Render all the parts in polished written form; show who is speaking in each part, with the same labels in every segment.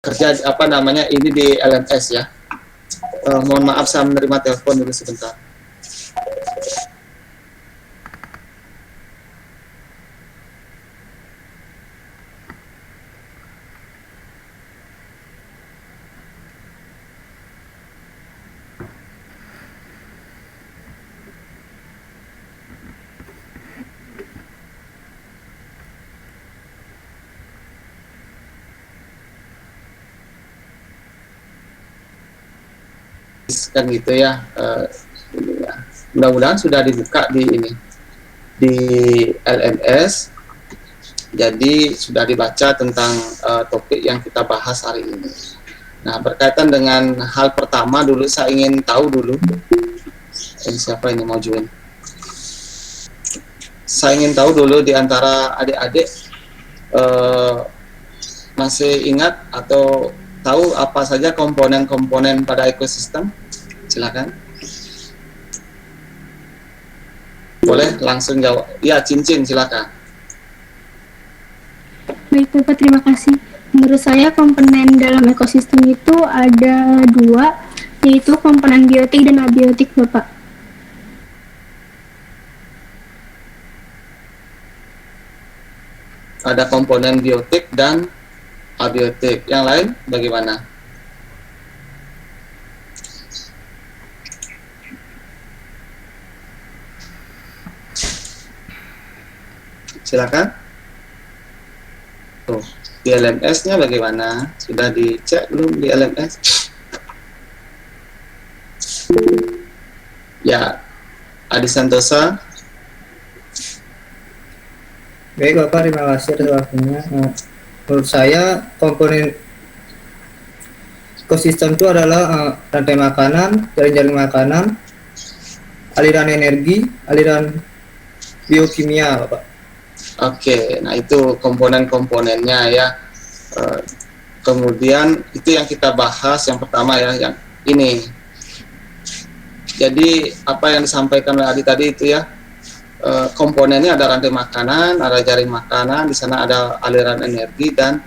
Speaker 1: kerja apa namanya ini di LMS ya. Mohon maaf saya menerima telepon dulu sebentar. Kan gitu ya, mudah-mudahan sudah dibuka di ini di LMS, jadi sudah dibaca tentang topik yang kita bahas hari ini. Nah, berkaitan dengan hal pertama dulu saya ingin tahu dulu, siapa ini mau join? Saya ingin tahu dulu di antara adik-adik masih ingat atau tahu apa saja komponen-komponen pada ekosistem? Silakan. Boleh langsung jawab. Ya, Cincin, silakan.
Speaker 2: Baik Bapak, terima kasih. Menurut saya komponen dalam ekosistem itu ada dua, yaitu komponen biotik dan abiotik Bapak.
Speaker 1: Ada komponen biotik dan abiotik. Yang lain bagaimana? Silakan. Tuh, di LMS-nya bagaimana? Sudah dicek belum di LMS? Ya, Adi Santosa.
Speaker 3: Baik Bapak, terima kasih atas waktunya. Menurut saya komponen ekosistem itu adalah rantai makanan, jaring-jaring makanan, aliran energi, aliran biokimia, Bapak.
Speaker 1: Oke, nah itu komponen-komponennya ya. Kemudian itu yang kita bahas yang pertama ya, yang ini. Jadi apa yang disampaikan oleh Adi tadi itu ya, komponennya ada rantai makanan, ada jaring makanan, di sana ada aliran energi dan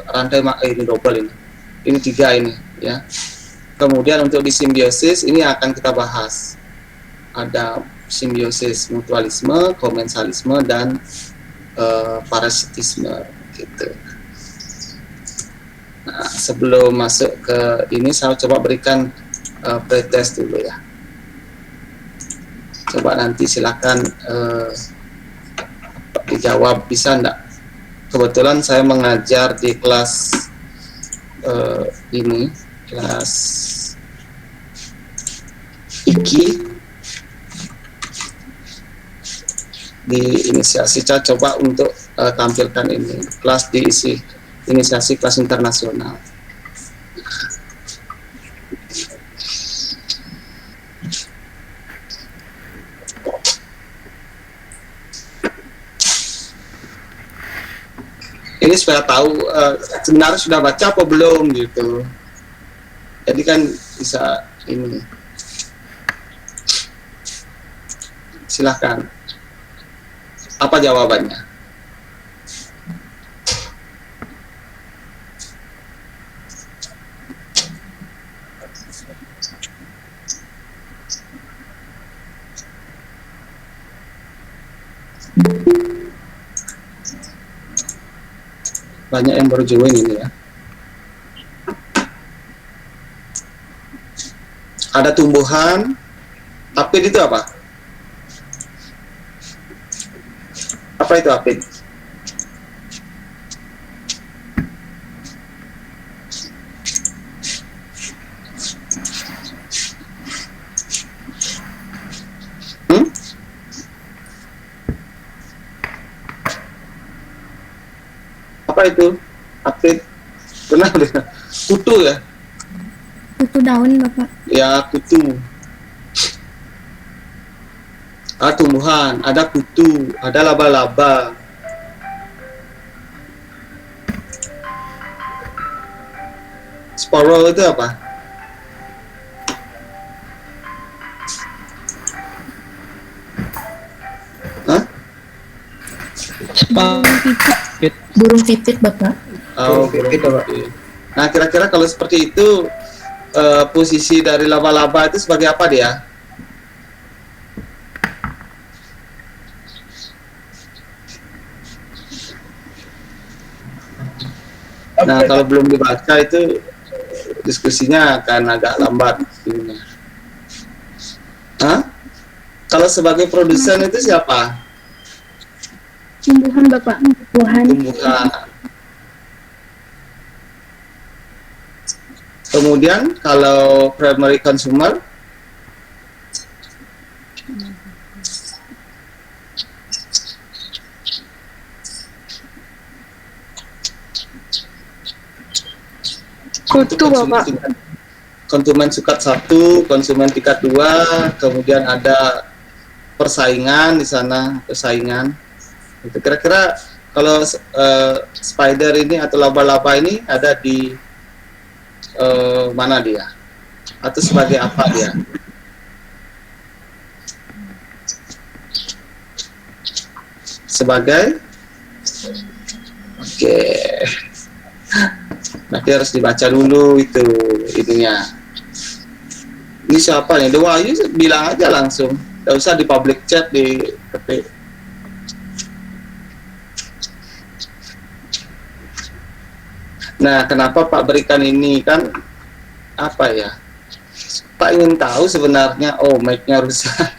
Speaker 1: rantai ini double ini. Ini tiga ini ya. Kemudian untuk di simbiosis ini akan kita bahas. Ada simbiosis mutualisme, komensalisme dan parasitisme gitu. Nah, sebelum masuk ke ini saya coba berikan pretest dulu ya. Coba nanti silakan dijawab, bisa enggak? Kebetulan saya mengajar di kelas ini, kelas IKI di inisiasi. Saya coba untuk tampilkan ini, kelas diisi inisiasi kelas internasional. Ini supaya tahu sebenarnya sudah baca apa belum gitu. Jadi kan bisa ini. Silahkan. Apa jawabannya? Banyak yang baru join ini ya. Ada tumbuhan, apid itu apa? Apa itu apid? Apa itu? Apid? Pernah dengar? Kutu ya?
Speaker 2: Kutu daun Bapak.
Speaker 1: Ya, kutu. Ada tumbuhan, ada kutu, ada laba-laba. Sporo itu apa? Hah?
Speaker 4: Burung pipit Bapak.
Speaker 1: Oh,
Speaker 3: Gitu, Pak.
Speaker 1: oke. Nah, kira-kira kalau seperti itu posisi dari laba-laba itu sebagai apa dia? Nah, kalau belum dibaca itu diskusinya akan agak lambat. Hah? Kalau sebagai produsen itu siapa?
Speaker 2: Tumbuhan Bapak, tumbuhan.
Speaker 1: Tumbuhan. Kemudian kalau primary consumer,
Speaker 2: Kutu Bapak.
Speaker 1: konsumen tingkat 1, konsumen tingkat 2, kemudian ada persaingan di sana, persaingan. Itu kira-kira kalau spider ini atau laba-laba ini ada di mana dia? Atau sebagai apa dia? Sebagai oke. Nanti harus dibaca dulu itu ininya. Ini siapa nih? Dewa Ayu bilang aja langsung. Gak usah di public chat di ketik. Nah, kenapa Pak berikan ini kan apa ya? Pak ingin tahu sebenarnya. Oh, mic-nya rusak.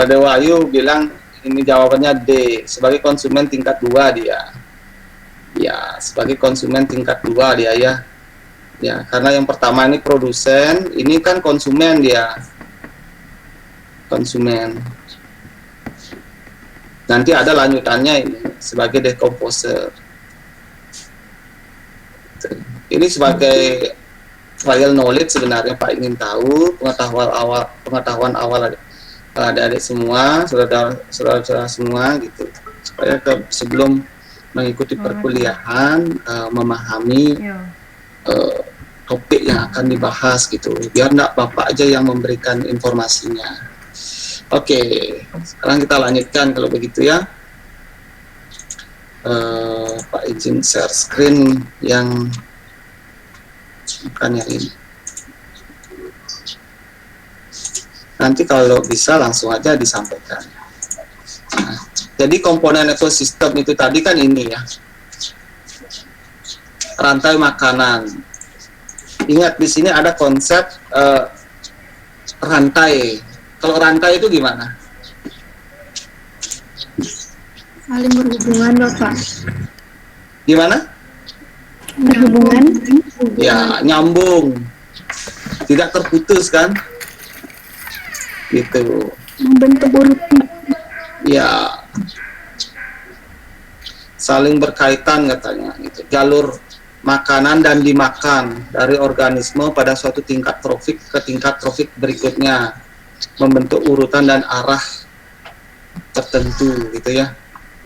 Speaker 1: Dewa Ayu bilang ini jawabannya D, sebagai konsumen tingkat 2 dia. Ya, sebagai konsumen tingkat 2 dia ya. Ya, karena yang pertama ini produsen, ini kan konsumen dia. Konsumen. Nanti ada lanjutannya ini sebagai decomposer. Ini sebagai trial knowledge sebenarnya Pak ingin tahu pengetahuan awal adik-adik semua, saudara-saudara semua gitu. Supaya sebelum mengikuti perkuliahan memahami topik yang akan dibahas gitu, biar enggak Bapak aja yang memberikan informasinya. Oke, sekarang kita lanjutkan kalau begitu ya. Pak izin share screen yang bukan yang ini. Nanti kalau bisa langsung aja disampaikan. Nah, jadi komponen ekosistem itu tadi kan ini ya, rantai makanan. Ingat di sini ada konsep rantai. Kalau rantai itu gimana?
Speaker 2: Saling berhubungan Bapak.
Speaker 1: Gimana?
Speaker 2: Berhubungan.
Speaker 1: Ya, nyambung. Tidak terputus kan? Gitu.
Speaker 2: Membentuk urutan.
Speaker 1: Ya. Saling berkaitan katanya gitu. Jalur makanan dan dimakan dari organisme pada suatu tingkat trofik ke tingkat trofik berikutnya, membentuk urutan dan arah tertentu gitu ya.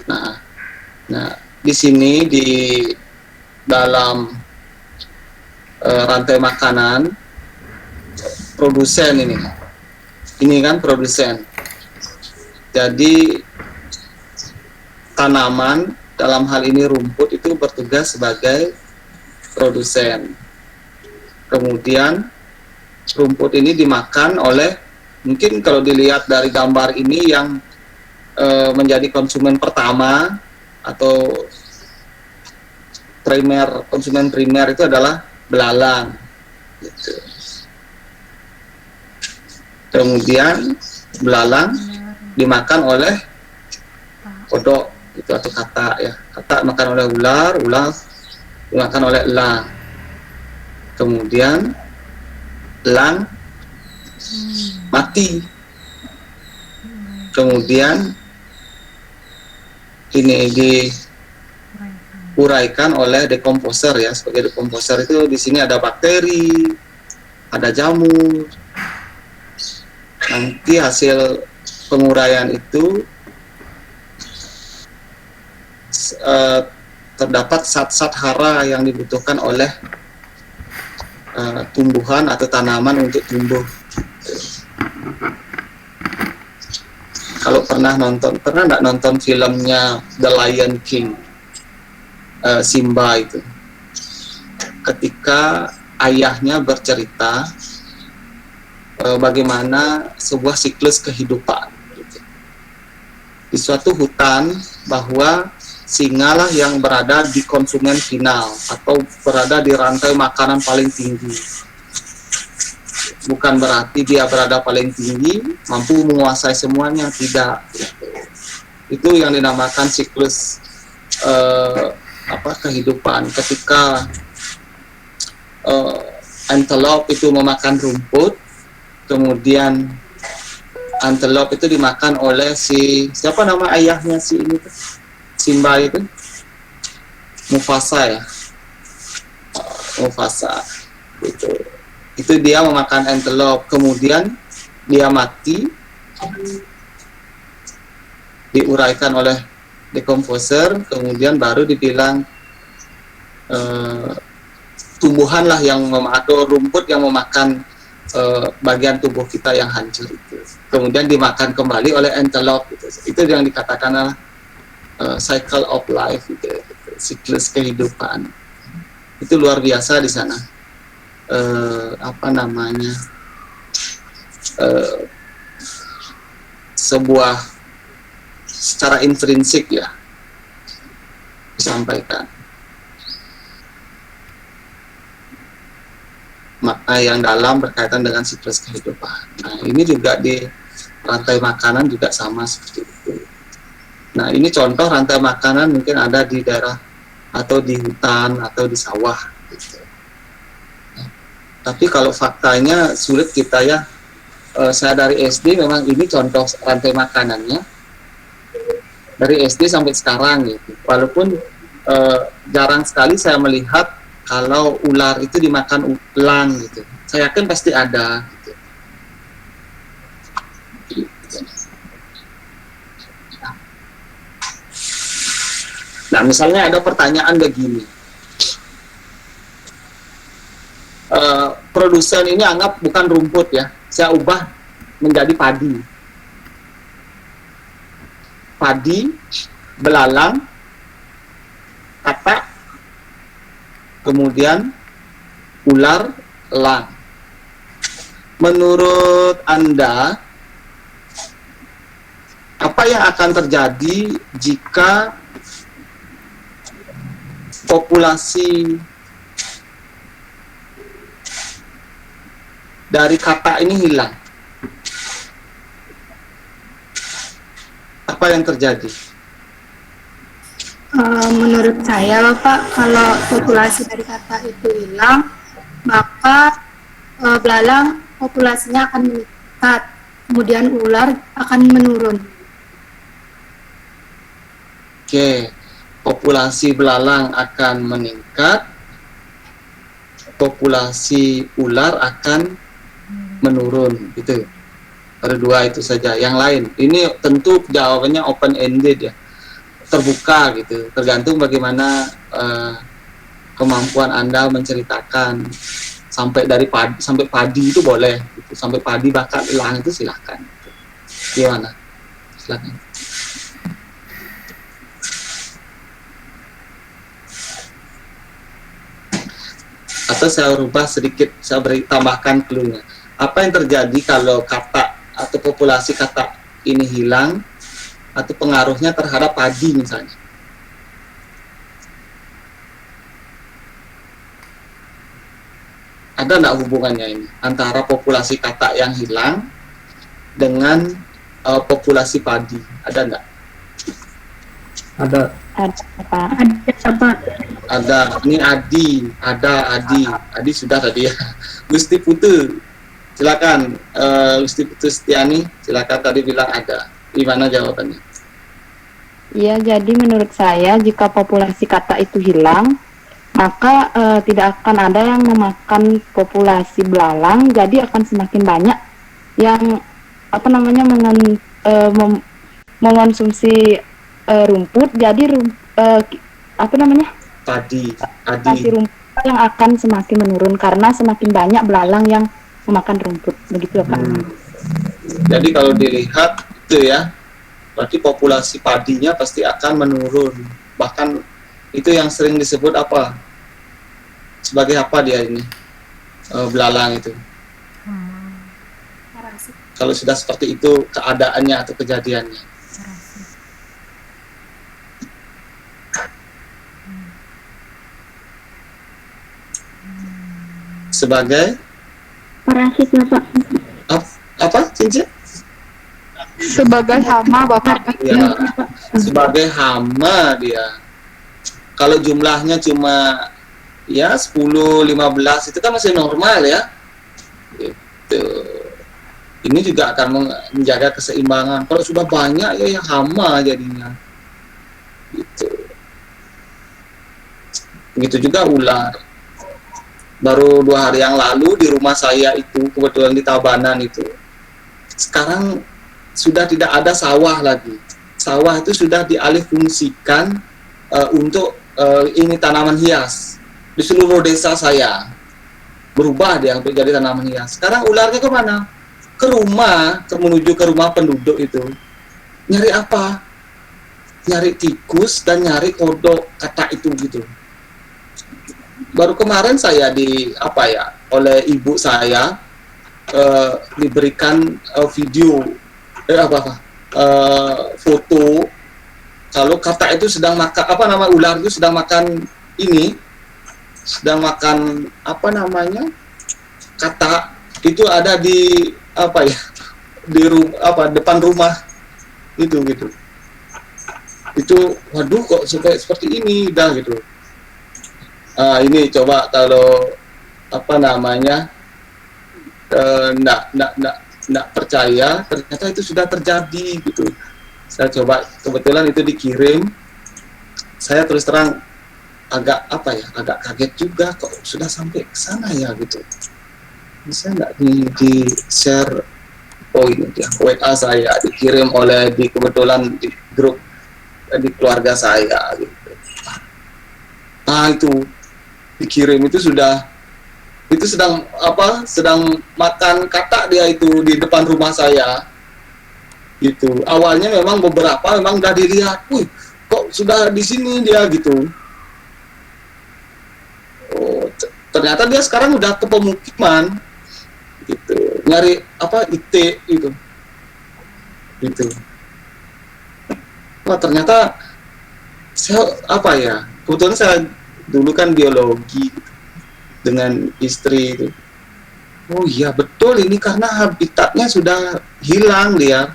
Speaker 1: Nah di sini di dalam rantai makanan produsen ini kan produsen. Jadi tanaman dalam hal ini rumput itu bertugas sebagai produsen. Kemudian rumput ini dimakan oleh, mungkin kalau dilihat dari gambar ini yang menjadi konsumen pertama atau konsumen primer itu adalah belalang gitu. Kemudian belalang dimakan oleh kodok itu atau katak ya. Katak makan oleh ular, ular dimakan oleh elang. Kemudian elang mati. Kemudian ini diuraikan oleh decomposer ya. Sebagai decomposer itu di sini ada bakteri, ada jamur. Nanti hasil penguraian itu terdapat zat-zat hara yang dibutuhkan oleh tumbuhan atau tanaman untuk tumbuh. Kalau pernah nggak nonton filmnya The Lion King, Simba itu ketika ayahnya bercerita bagaimana sebuah siklus kehidupan gitu. Di suatu hutan, bahwa singalah yang berada di konsumen final atau berada di rantai makanan paling tinggi. Bukan berarti dia berada paling tinggi, mampu menguasai semuanya, tidak. Itu yang dinamakan siklus kehidupan. Ketika antelope itu memakan rumput, kemudian antelope itu dimakan oleh siapa nama ayahnya ini tuh? Simba itu? Mufasa ya. Mufasa gitu. Itu dia memakan antelope, kemudian dia mati, diuraikan oleh decomposer, kemudian baru dibilang tumbuhanlah yang atau rumput yang memakan bagian tubuh kita yang hancur itu, kemudian dimakan kembali oleh antelope gitu. Itu yang dikatakan cycle of life gitu, siklus kehidupan. Itu luar biasa di sana. Sebuah secara intrinsik ya disampaikan. Makna yang dalam berkaitan dengan siklus kehidupan. Nah, ini juga di rantai makanan juga sama seperti itu. Nah, ini contoh rantai makanan mungkin ada di daerah atau di hutan atau di sawah gitu. Nah, tapi kalau faktanya sulit kita ya. Saya dari SD memang ini contoh rantai makanannya dari SD sampai sekarang gitu. Walaupun jarang sekali saya melihat kalau ular itu dimakan elang gitu. Saya yakin pasti ada gitu. Nah, misalnya ada pertanyaan begini. Produsen ini anggap bukan rumput ya. Saya ubah menjadi padi. Padi, belalang, katak, kemudian ular, elang. Menurut Anda, apa yang akan terjadi jika populasi dari katak ini hilang? Apa yang terjadi?
Speaker 2: Menurut saya Bapak, kalau populasi dari katak itu hilang, maka belalang populasinya akan meningkat, kemudian ular akan menurun.
Speaker 1: Oke, populasi belalang akan meningkat, populasi ular akan menurun, gitu. Ada dua itu saja. Yang lain, ini tentu jawabannya open ended ya, terbuka gitu. Tergantung bagaimana kemampuan Anda menceritakan. Sampai dari padi sampai padi itu boleh, gitu. Sampai padi bahkan elang itu silahkan. Gitu. Gimana? Silakan. Atau saya rubah sedikit, saya beri tambahkan clue-nya. Apa yang terjadi kalau katak atau populasi katak ini hilang atau pengaruhnya terhadap padi misalnya? Ada enggak hubungannya ini antara populasi katak yang hilang dengan populasi padi? Ada enggak?
Speaker 3: Ada.
Speaker 1: Ada. Ini Adi sudah tadi ya. Gusti Putu, silakan. Gusti Putu Setiani, silakan, tadi bilang ada. Gimana jawabannya?
Speaker 4: Iya, jadi menurut saya jika populasi katak itu hilang, maka tidak akan ada yang memakan populasi belalang, jadi akan semakin banyak yang mengonsumsi rumput, jadi
Speaker 1: Padi.
Speaker 4: rumput yang akan semakin menurun karena semakin banyak belalang yang memakan rumput, begitu ya Pak.
Speaker 1: Jadi kalau dilihat itu ya, berarti populasi padinya pasti akan menurun. Bahkan itu yang sering disebut apa? sebagai apa dia ini belalang itu.
Speaker 2: Parasit.
Speaker 1: Kalau sudah seperti itu keadaannya atau kejadiannya. Sebagai
Speaker 5: Parasit Bapak.
Speaker 1: apa cincin?
Speaker 4: Sebagai hama Bapak.
Speaker 1: Ya, sebagai hama dia. Kalau jumlahnya cuma ya 10, 15 itu kan masih normal ya. Itu. Ini juga akan menjaga keseimbangan. Kalau sudah banyak ya hama jadinya. Gitu. Begitu juga ular. Baru 2 hari yang lalu di rumah saya itu, kebetulan di Tabanan itu, sekarang sudah tidak ada sawah lagi. Sawah itu sudah dialihfungsikan untuk ini tanaman hias. Di seluruh desa saya berubah dia untuk jadi tanaman hias. Sekarang ularnya ke mana? Ke rumah, menuju ke rumah penduduk itu. Nyari apa? Nyari tikus dan nyari kodok kata itu gitu. Baru kemarin saya oleh ibu saya diberikan video foto kalau kata itu sedang makan ular itu sedang makan kata itu ada di depan rumah itu waduh kok seperti ini dah gitu. Ini coba kalau nggak percaya, ternyata itu sudah terjadi gitu. Saya coba, kebetulan itu dikirim, saya terus terang agak kaget juga kok sudah sampai ke sana ya gitu. Bisa nggak di share ini dia WA saya dikirim oleh kebetulan di grup di keluarga saya gitu. Itu dikirim itu sedang makan katak dia itu di depan rumah saya gitu. Awalnya memang beberapa memang udah dilihat, kok sudah di sini dia gitu. Ternyata dia sekarang udah ke pemukiman gitu, nyari IT gitu. Wah, ternyata kebetulan saya dulu kan biologi gitu, dengan istri itu. Oh iya betul, ini karena habitatnya sudah hilang dia,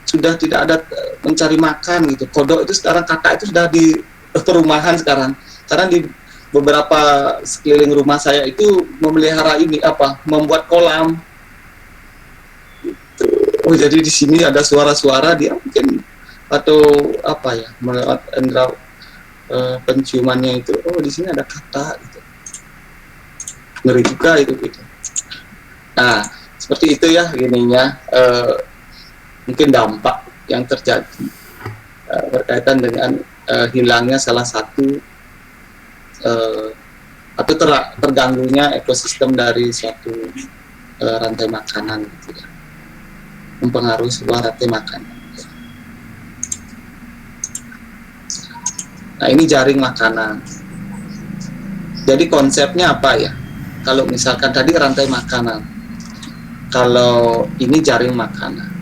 Speaker 1: sudah tidak ada mencari makan gitu. Kodok itu sekarang kakak itu sudah di perumahan sekarang. Karena di beberapa sekeliling rumah saya itu memelihara membuat kolam. Gitu. Oh jadi di sini ada suara-suara dia mungkin atau melewat indera penciumannya itu. Oh di sini ada kata gitu. Ngeri juga itu gitu. Nah seperti itu ya ininya mungkin dampak yang terjadi berkaitan dengan hilangnya salah satu atau terganggunya ekosistem dari suatu rantai makanan gitu ya, mempengaruhi sebuah rantai makanan. Nah ini jaring makanan. Jadi konsepnya apa ya? Kalau misalkan tadi rantai makanan, kalau ini jaring makanan,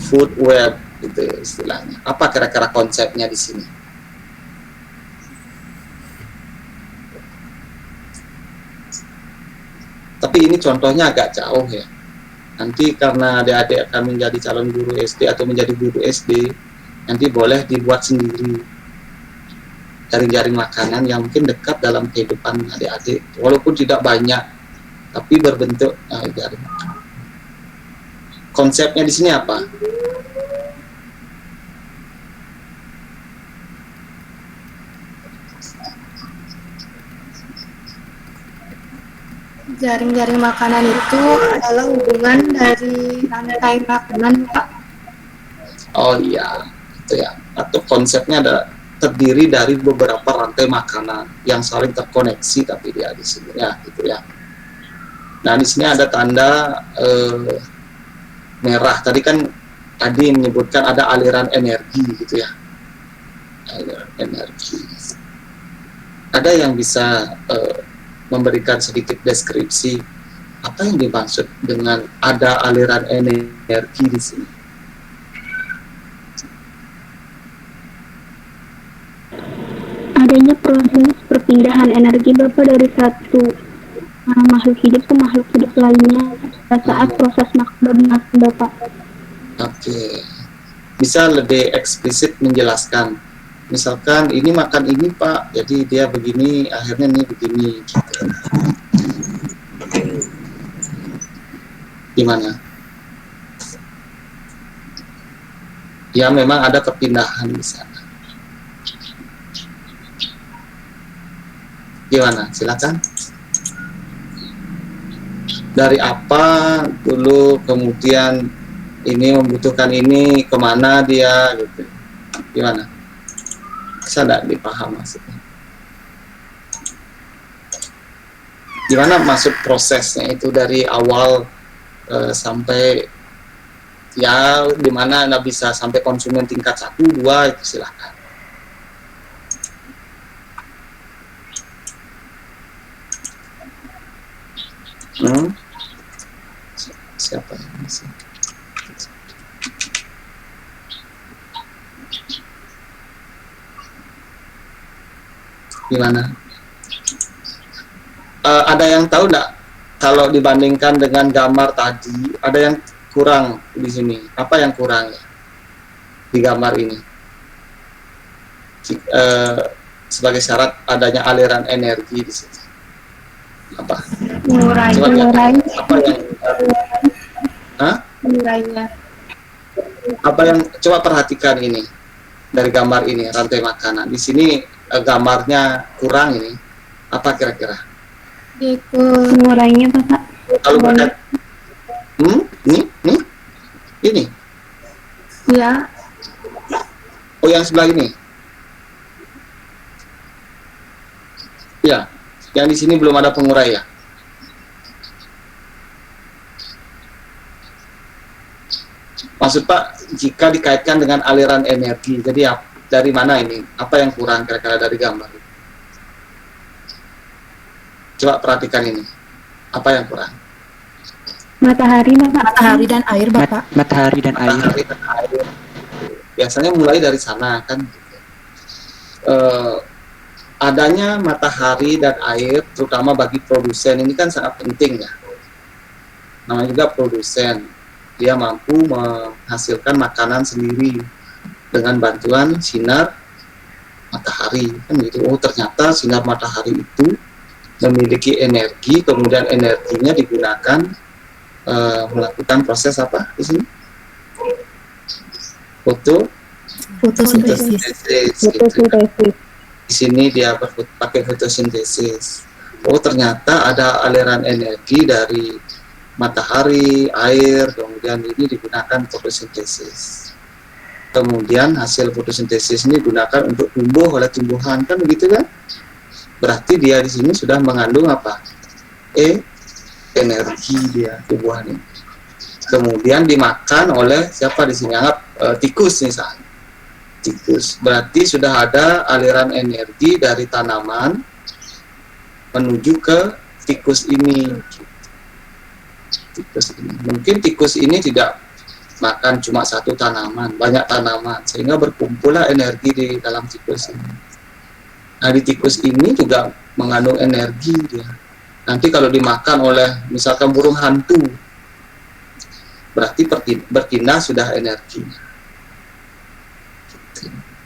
Speaker 1: food web itu istilahnya. Apa kira-kira konsepnya di sini? Tapi ini contohnya agak jauh ya. Nanti karena adik-adik akan menjadi calon guru SD atau menjadi guru SD, nanti boleh dibuat sendiri jaring-jaring makanan yang mungkin dekat dalam kehidupan adik-adik, walaupun tidak banyak, tapi berbentuk jaring makanan. Konsepnya di sini apa?
Speaker 2: Jaring-jaring makanan itu adalah hubungan dari rantai makanan, Pak.
Speaker 1: Oh iya, itu ya. Atau konsepnya terdiri dari beberapa rantai makanan yang saling terkoneksi, tapi dia di sini ya, gitu ya. Nah di sini ada tanda merah. Tadi menyebutkan ada aliran energi, gitu ya. Aliran energi. Ada yang bisa memberikan sedikit deskripsi apa yang dimaksud dengan ada aliran energi di sini.
Speaker 5: Adanya proses perpindahan energi Bapak dari satu makhluk hidup ke makhluk hidup lainnya pada saat proses makrobinasi Bapak.
Speaker 1: Oke. Bisa lebih eksplisit menjelaskan. Misalkan ini makan ini Pak, jadi dia begini, akhirnya ini begini. Gitu. Gimana? Ya memang ada kepindahan di sana. Gimana? Silakan. Dari apa dulu, kemudian ini membutuhkan ini, kemana dia, gitu. Gimana? Bisa tidak dipaham maksudnya? Gimana maksud prosesnya itu dari awal sampai ya dimana Anda bisa sampai konsumen tingkat 1, 2 itu silahkan. Siapa yang bisa? Gimana? Ada yang tahu nggak kalau dibandingkan dengan gambar tadi, ada yang kurang di sini? Apa yang kurang ya di gambar ini? Sebagai syarat adanya aliran energi di sini. Apa?
Speaker 2: Mengurainya.
Speaker 1: Apa yang?
Speaker 2: Mengurainya.
Speaker 1: Apa yang? Coba perhatikan ini dari gambar ini, rantai makanan. Di sini gambarnya kurang ini. Apa kira-kira?
Speaker 5: Mengurainya Bapak.
Speaker 1: Kalau berkait, ini.
Speaker 2: Ya.
Speaker 1: Oh, yang sebelah ini. Ya, yang di sini belum ada pengurai ya. Maksud Pak, jika dikaitkan dengan aliran energi, jadi dari mana ini? Apa yang kurang kira-kira dari gambar? Coba perhatikan ini. Apa yang kurang?
Speaker 5: Matahari Bapak.
Speaker 2: Matahari dan air, Bapak.
Speaker 6: Matahari dan air.
Speaker 1: Matahari dan air. Biasanya mulai dari sana kan. Adanya matahari dan air, terutama bagi produsen ini kan sangat penting ya. Namanya juga produsen. Dia mampu menghasilkan makanan sendiri dengan bantuan sinar matahari kan gitu. Oh, ternyata sinar matahari itu memiliki energi, kemudian energinya digunakan melakukan proses apa di sini? Fotosintesis. Gitu. Di sini dia pakai fotosintesis. Oh, ternyata ada aliran energi dari matahari, air, kemudian ini digunakan fotosintesis. Kemudian hasil fotosintesis ini digunakan untuk tumbuh oleh tumbuhan kan begitu kan? Berarti dia di sini sudah mengandung apa? Energi dia tumbuhan ini. Kemudian dimakan oleh siapa di sini? Anggap tikus misalnya. Tikus. Berarti sudah ada aliran energi dari tanaman menuju ke tikus ini. Tikus ini. Mungkin tikus ini tidak makan cuma satu tanaman, banyak tanaman, sehingga berkumpullah energi di dalam tikus ini. Nah, di tikus ini juga mengandung energi dia. Nanti kalau dimakan oleh misalkan burung hantu, berarti berpindah sudah energinya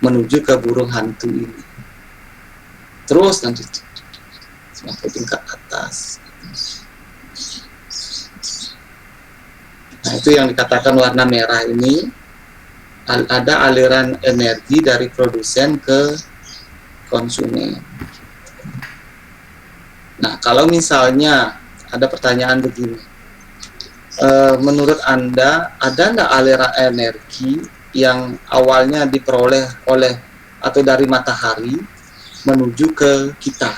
Speaker 1: menuju ke burung hantu ini. Terus nanti sampai tingkat atas. Nah, itu yang dikatakan warna merah ini, ada aliran energi dari produsen ke konsumen. Nah, kalau misalnya ada pertanyaan begini, menurut Anda ada nggak aliran energi yang awalnya diperoleh oleh atau dari matahari menuju ke kita?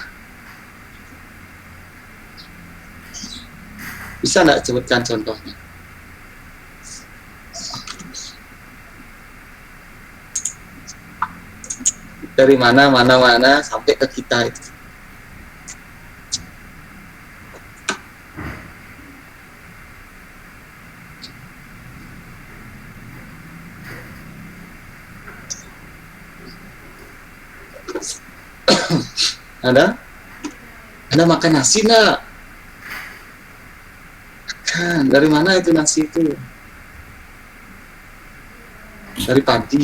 Speaker 1: Bisa nggak sebutkan contohnya? Dari mana sampai ke kita itu. Ada? Anda makan nasi nggak? Kan, dari mana itu nasi itu? Dari padi,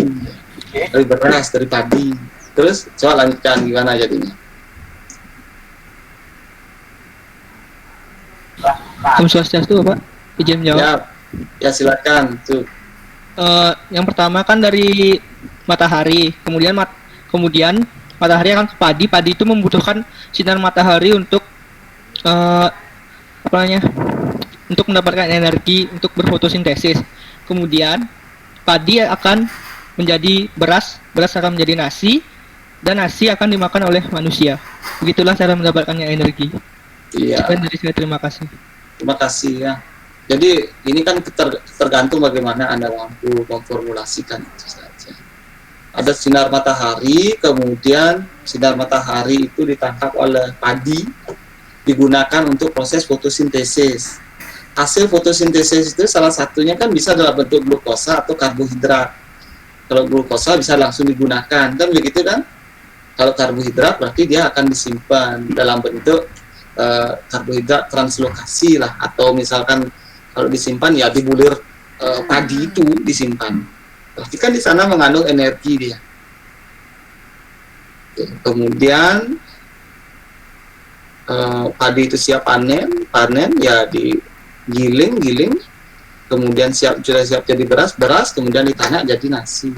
Speaker 1: dari beras, dari padi. Terus, coba lanjutkan gimana jadinya?
Speaker 6: Om Swastiastu Bapak, izin jawab.
Speaker 1: Ya, ya silakan. Tuh.
Speaker 6: Yang pertama kan dari matahari, kemudian matahari akan ke padi. Padi itu membutuhkan sinar matahari untuk apa namanya? Untuk mendapatkan energi untuk berfotosintesis. Kemudian padi akan menjadi beras, beras akan menjadi nasi, dan nasi akan dimakan oleh manusia. Begitulah cara mendapatkannya energi.
Speaker 1: Iya.
Speaker 6: Sekian dari saya, terima kasih.
Speaker 1: Terima kasih ya. Jadi ini kan tergantung bagaimana Anda mampu memformulasikan itu saja. Ada sinar matahari, kemudian sinar matahari itu ditangkap oleh padi, digunakan untuk proses fotosintesis. Hasil fotosintesis itu salah satunya kan bisa dalam bentuk glukosa atau karbohidrat. Kalau glukosa bisa langsung digunakan, kan begitu kan? Kalau karbohidrat berarti dia akan disimpan dalam bentuk karbohidrat translokasi lah, atau misalkan kalau disimpan ya di bulir padi itu disimpan. Berarti kan di sana mengandung energi dia. Kemudian padi itu siap panen ya digiling, kemudian sudah siap jadi beras, kemudian ditanak jadi nasi.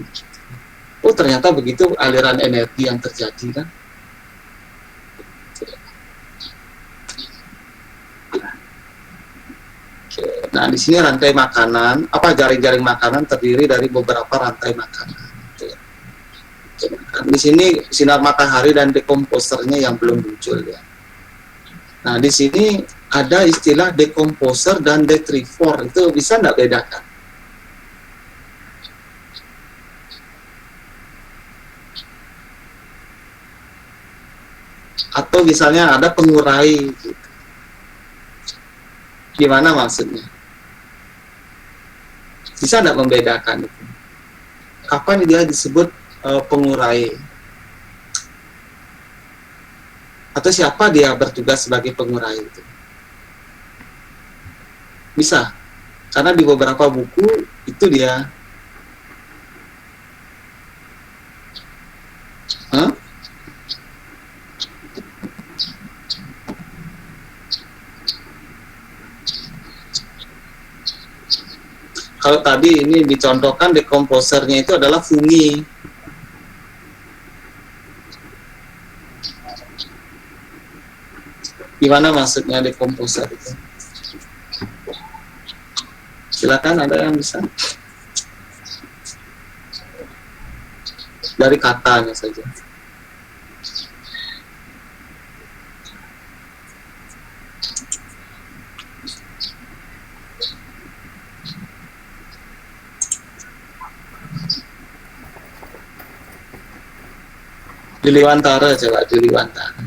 Speaker 1: Oh ternyata begitu aliran energi yang terjadi kan. Nah, di sini rantai makanan, jaring-jaring makanan terdiri dari beberapa rantai makanan. Di sini sinar matahari dan dekomposernya yang belum muncul ya. Nah, di sini ada istilah dekomposer dan detrifor, itu bisa nggak bedakan? Atau misalnya ada pengurai, gitu. Gimana maksudnya? Bisa nggak membedakan itu? Kapan dia disebut pengurai? Atau siapa dia bertugas sebagai pengurai itu? Bisa, karena di beberapa buku itu dia. Kalau tadi ini dicontohkan dekomposernya itu adalah fungi. Gimana maksudnya dekomposer itu? Silakan, ada yang bisa? Dari katanya saja. Juliwantara, coba Juliwantara.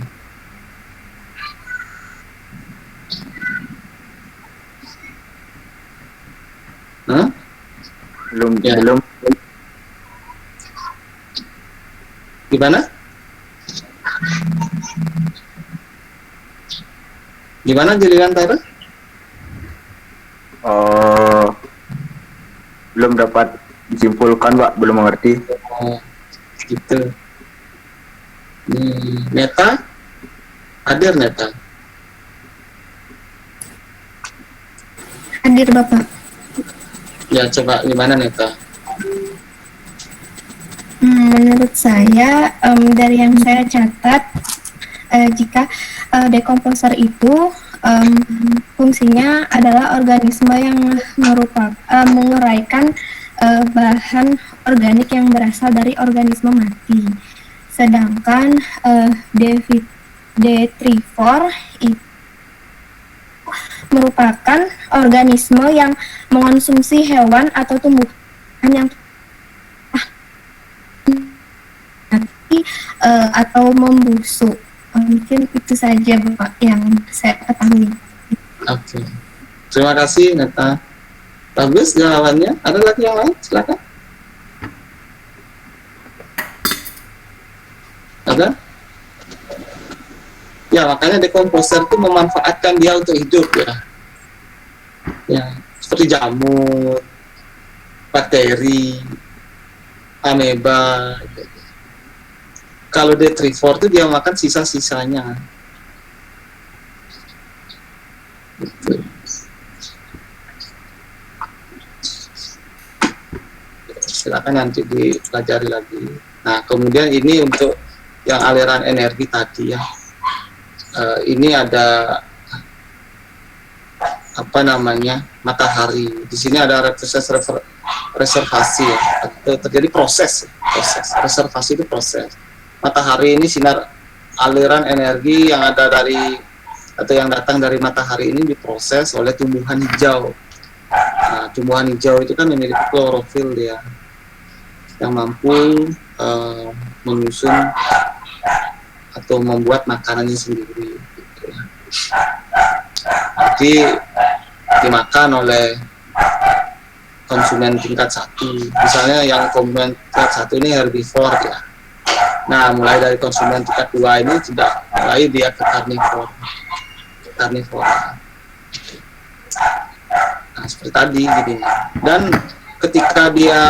Speaker 1: Belum. Gimana? Gimana Juliwantara?
Speaker 7: Belum dapat disimpulkan, Pak. Belum mengerti.
Speaker 1: Oh, gitu. Neta? Hadir Neta?
Speaker 2: Hadir Bapak.
Speaker 1: Ya, coba gimana Neta?
Speaker 2: Menurut saya, dari yang saya catat, jika dekomposer itu fungsinya adalah organisme yang menguraikan bahan organik yang berasal dari organisme mati. Sedangkan detrifor itu merupakan organisme yang mengonsumsi hewan atau tumbuhan yang mati atau membusuk. Mungkin itu saja Bapak yang saya ketahui.
Speaker 1: Oke. Terima kasih Neta. Bagus jawabannya. Ada lagi yang lain? Silakan. Ada? Ya, makanya dekomposer itu memanfaatkan dia untuk hidup ya. Ya, seperti jamur, bakteri, ameba. Kalau detrivore itu dia makan sisa-sisanya. Gitu. Silakan nanti dipelajari lagi. Nah, kemudian ini untuk yang aliran energi tadi ya. Ini ada apa namanya, matahari. Di sini ada reservasi ya. Terjadi proses reservasi itu proses. Matahari ini sinar aliran energi yang ada dari atau yang datang dari matahari ini diproses oleh tumbuhan hijau. Nah, tumbuhan hijau itu kan memiliki klorofil dia yang mampu menyusun atau membuat makanannya sendiri. Gitu. Jadi dimakan oleh konsumen tingkat 1. Misalnya yang konsumen tingkat 1 ini herbivore ya. Nah, mulai dari konsumen tingkat 2 ini sudah mulai dia ke karnivore. Nah, seperti tadi gitu. Dan ketika dia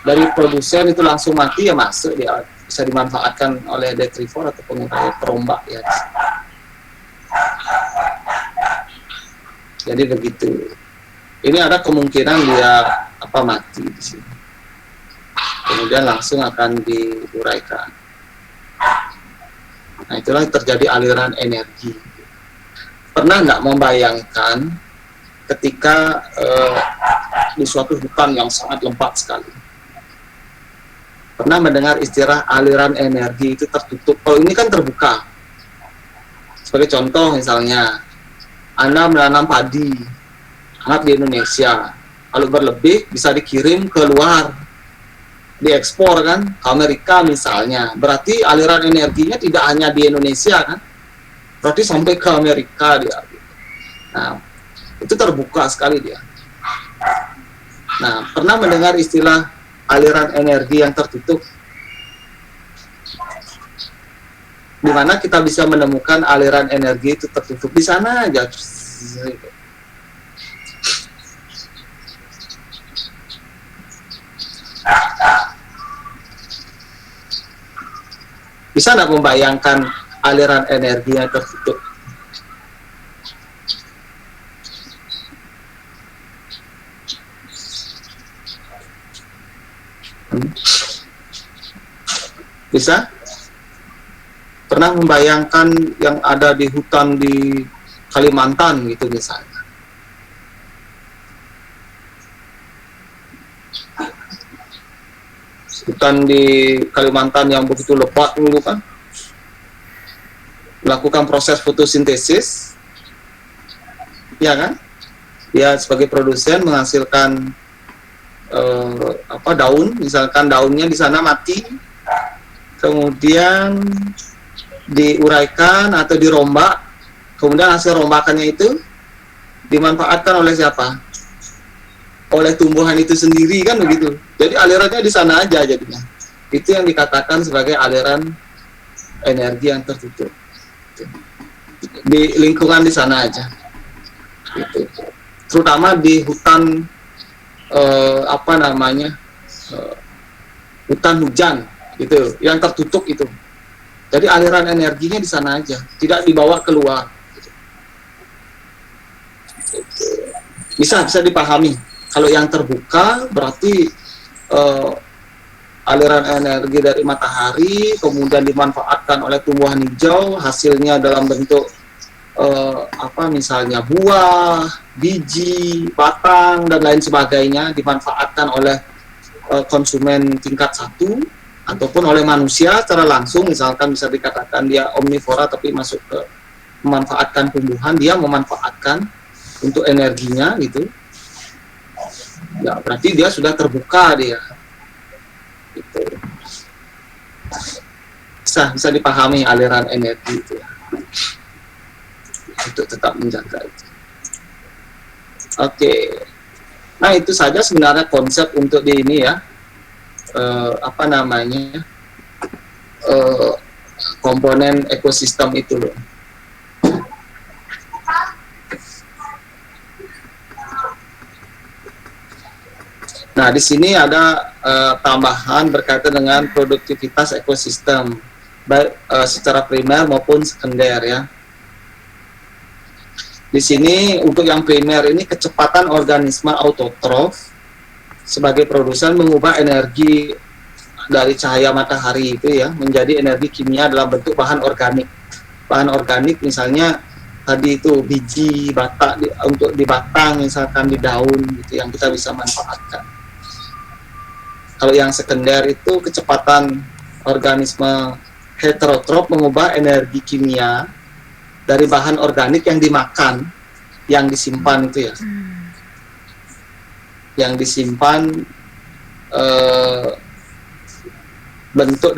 Speaker 1: dari produsen itu langsung mati ya masuk, dia bisa dimanfaatkan oleh detrivore atau pengurai perombak ya. Jadi begitu. Ini ada kemungkinan dia mati di sini. Kemudian langsung akan diuraikan. Nah, itulah terjadi aliran energi. Pernah nggak membayangkan ketika di suatu hutan yang sangat lebat sekali? Pernah mendengar istilah aliran energi itu tertutup? Kalau ini kan terbuka. Sebagai contoh misalnya, Anda menanam padi, di Indonesia, kalau berlebih bisa dikirim ke luar, diekspor kan, ke Amerika misalnya. Berarti aliran energinya tidak hanya di Indonesia kan, berarti sampai ke Amerika dia. Nah, itu terbuka sekali dia. Nah, pernah mendengar istilah aliran energi yang tertutup? Di mana kita bisa menemukan aliran energi itu tertutup? Di sana aja. Bisa nggak membayangkan aliran energi yang tertutup? Bisa? Pernah membayangkan yang ada di hutan di Kalimantan gitu misalnya? Hutan di Kalimantan yang begitu lebat dulu kan, melakukan proses fotosintesis, ya kan? Dia sebagai produsen menghasilkan daun, misalkan daunnya di sana mati, kemudian diuraikan atau dirombak, kemudian hasil rombakannya itu dimanfaatkan oleh siapa? Oleh tumbuhan itu sendiri kan begitu. Jadi alirannya di sana aja jadinya. Itu yang dikatakan sebagai aliran energi yang tertutup. Di lingkungan di sana aja. Gitu. Terutama di hutan hutan hujan gitu, yang tertutup itu. Jadi aliran energinya di sana aja, tidak dibawa keluar. Bisa dipahami. Kalau yang terbuka berarti aliran energi dari matahari kemudian dimanfaatkan oleh tumbuhan hijau, hasilnya dalam bentuk misalnya buah, biji, batang dan lain sebagainya dimanfaatkan oleh konsumen tingkat 1 ataupun oleh manusia secara langsung, misalkan bisa dikatakan dia omnivora tapi masuk ke memanfaatkan tumbuhan, dia memanfaatkan untuk energinya gitu. Ya, berarti dia sudah terbuka dia. Gitu. Bisa dipahami aliran energi itu ya. Untuk tetap menjaga itu. Oke. Nah, itu saja sebenarnya konsep untuk di ini ya. komponen ekosistem itu loh. Nah, di sini ada tambahan berkaitan dengan produktivitas ekosistem, baik secara primer maupun sekunder ya. Di sini untuk yang primer ini kecepatan organisme autotrof sebagai produsen mengubah energi dari cahaya matahari itu ya menjadi energi kimia dalam bentuk bahan organik. Bahan organik misalnya tadi itu biji, bata untuk di batang misalkan di daun gitu yang kita bisa manfaatkan. Kalau yang sekunder itu kecepatan organisme heterotrof mengubah energi kimia dari bahan organik yang dimakan, yang disimpan itu ya. Yang disimpan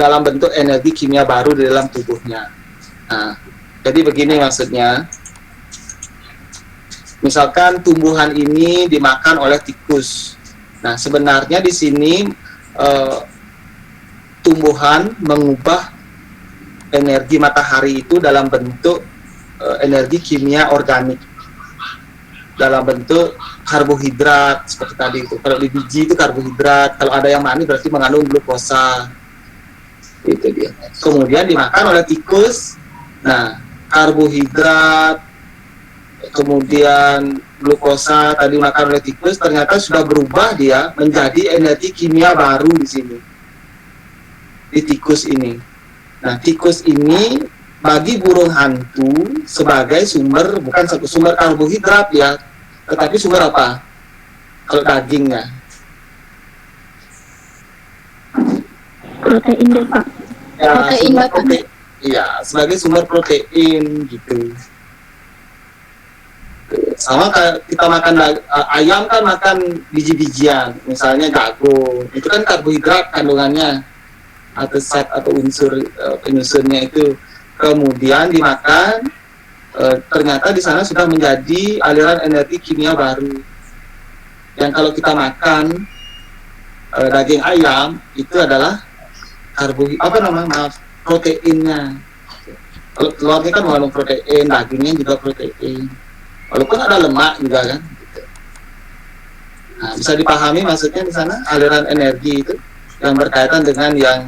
Speaker 1: dalam bentuk energi kimia baru di dalam tubuhnya. Nah, jadi begini maksudnya. Misalkan tumbuhan ini dimakan oleh tikus. Nah, sebenarnya di sini tumbuhan mengubah energi matahari itu dalam bentuk energi kimia organik, dalam bentuk karbohidrat seperti tadi itu. Kalau di biji itu karbohidrat, kalau ada yang manis berarti mengandung glukosa. Itu dia. Kemudian dimakan oleh tikus. Nah, karbohidrat, kemudian glukosa tadi makan oleh tikus ternyata sudah berubah dia menjadi energi kimia baru di sini di tikus ini. Nah, tikus ini bagi burung hantu sebagai sumber, bukan satu sumber karbohidrat ya, tetapi sumber apa? Kalau dagingnya
Speaker 5: Protein deh Pak.
Speaker 1: ya,
Speaker 2: Protein,
Speaker 1: sumber
Speaker 2: Bapak.
Speaker 1: protein. Iya, sebagai sumber protein gitu. Sama kayak kita makan ayam kan makan biji-bijian, misalnya jagung, itu kan karbohidrat kandungannya atau zat atau unsur penyusunnya itu, kemudian dimakan, ternyata di sana sudah menjadi aliran energi kimia baru. Yang kalau kita makan daging ayam itu adalah proteinnya. Kalau telurnya kan mengandung protein, dagingnya juga protein. Walaupun ada lemak juga kan. Nah, bisa dipahami maksudnya di sana aliran energi itu yang berkaitan dengan yang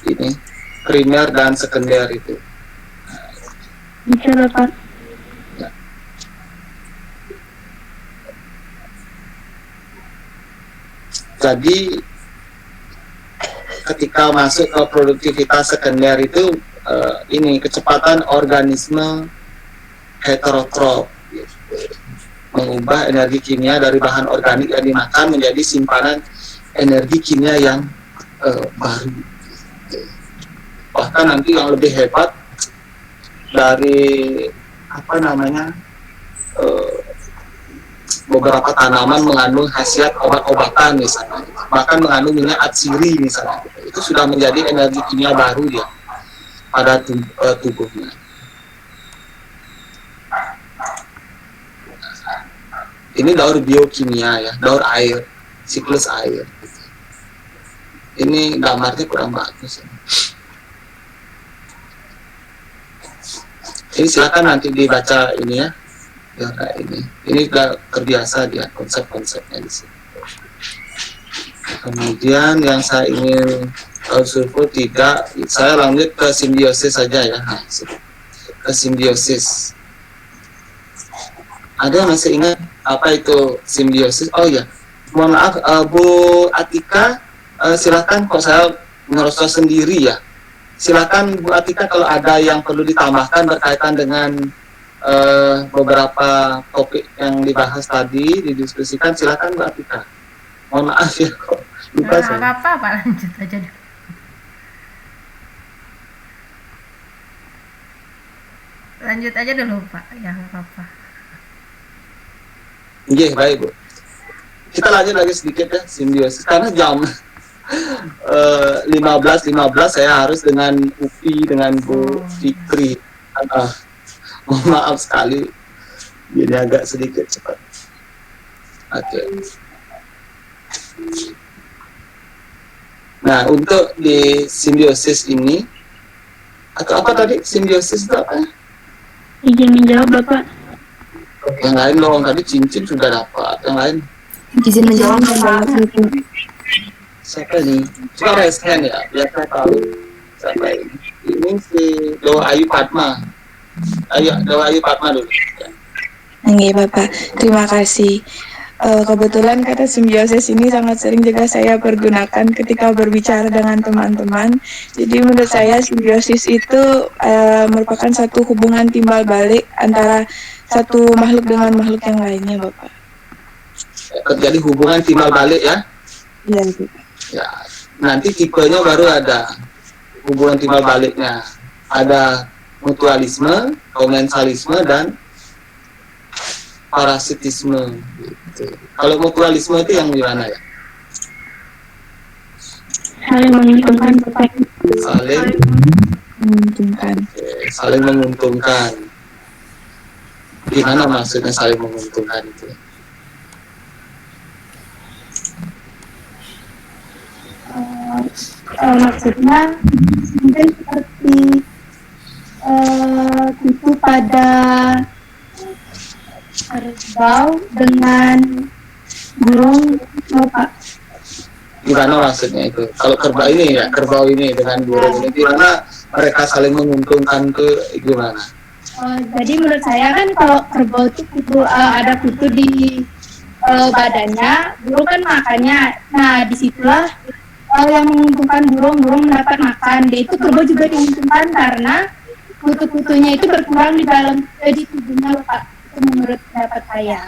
Speaker 1: ini primer dan sekunder itu.
Speaker 5: Bisa Bapak.
Speaker 1: Jadi ketika masuk ke produktivitas sekunder itu ini kecepatan organisme heterotrof mengubah energi kimia dari bahan organik yang dimakan menjadi simpanan energi kimia yang baru. Bahkan nanti yang lebih hebat dari beberapa tanaman mengandung khasiat obat-obatan misalnya, bahkan mengandung minyak atsiri misalnya, itu sudah menjadi energi kimia baru ya pada tubuhnya. Ini daur biokimia ya, daur air, siklus air. Ini gambarnya kurang bagus. Ini silakan nanti dibaca ini ya. Ya ini sudah terbiasa dia konsep-konsepnya di sini. Kemudian yang saya ingin sulfur tidak, saya lanjut ke simbiosis saja ya. Nah, ke simbiosis. Ada yang masih ingat apa itu simbiosis? Oh ya, mohon maaf Bu Atika, silakan kok saya merosot sendiri ya. Silakan Bu Atika kalau ada yang perlu ditambahkan berkaitan dengan beberapa topik yang dibahas tadi didiskusikan, silakan Bu Atika. Mohon maaf ya kok lupa saya.
Speaker 8: Apa-apa Pak, lanjut aja dulu. Lanjut aja dulu Pak, ya nggak apa-apa.
Speaker 1: Iya, baik Bu. Kita lanjut lagi sedikit ya simbiosis karena jam 15.15 saya harus dengan Upi dengan Bu Fikri. Mohon maaf sekali, jadi agak sedikit cepat. Oke. Nah, untuk di simbiosis ini Atau apa tadi? Simbiosis itu apa?
Speaker 5: Izin menjawab Bapak.
Speaker 1: Yang lain dong, tadi cincin sudah dapat. Yang lain
Speaker 2: Izin menjawab Bapak.
Speaker 1: siapa nih? Coba raise hand ya, biar saya tahu siapa ini. Ini si Dewa Ayu Padma. Ayo, Dewa Ayu Padma dulu. Ya.
Speaker 9: Nggih Bapak, terima kasih. Kebetulan kata simbiosis ini sangat sering juga saya pergunakan ketika berbicara dengan teman-teman. Jadi menurut saya simbiosis itu merupakan satu hubungan timbal balik antara satu makhluk dengan makhluk yang lainnya, Bapak.
Speaker 1: Terjadi hubungan timbal balik ya.
Speaker 9: Iya, Bapak.
Speaker 1: Ya, nanti tipenya baru ada hubungan timbal baliknya. Ada mutualisme, komensalisme, dan parasitisme. Gitu. Kalau mutualisme itu yang gimana ya?
Speaker 5: Saling menguntungkan Bapak.
Speaker 1: Saling
Speaker 9: Menguntungkan.
Speaker 1: saling menguntungkan. Gimana maksudnya saling menguntungkan itu?
Speaker 2: Maksudnya mungkin seperti itu pada kerbau dengan burung, Pak.
Speaker 1: Gimana maksudnya itu? Kalau kerbau ini ya, kerbau ini dengan burung ini, gimana mereka saling menguntungkan itu gimana?
Speaker 2: Jadi menurut saya kan kalau kerbau itu ada kutu di badannya, burung kan makannya. Nah disitulah yang menguntungkan burung mendapat makan. Dia itu kerbau juga diuntungkan karena kutu-kutunya itu berkurang di dalam di tubuhnya, Pak. Itu menurut pendapat saya.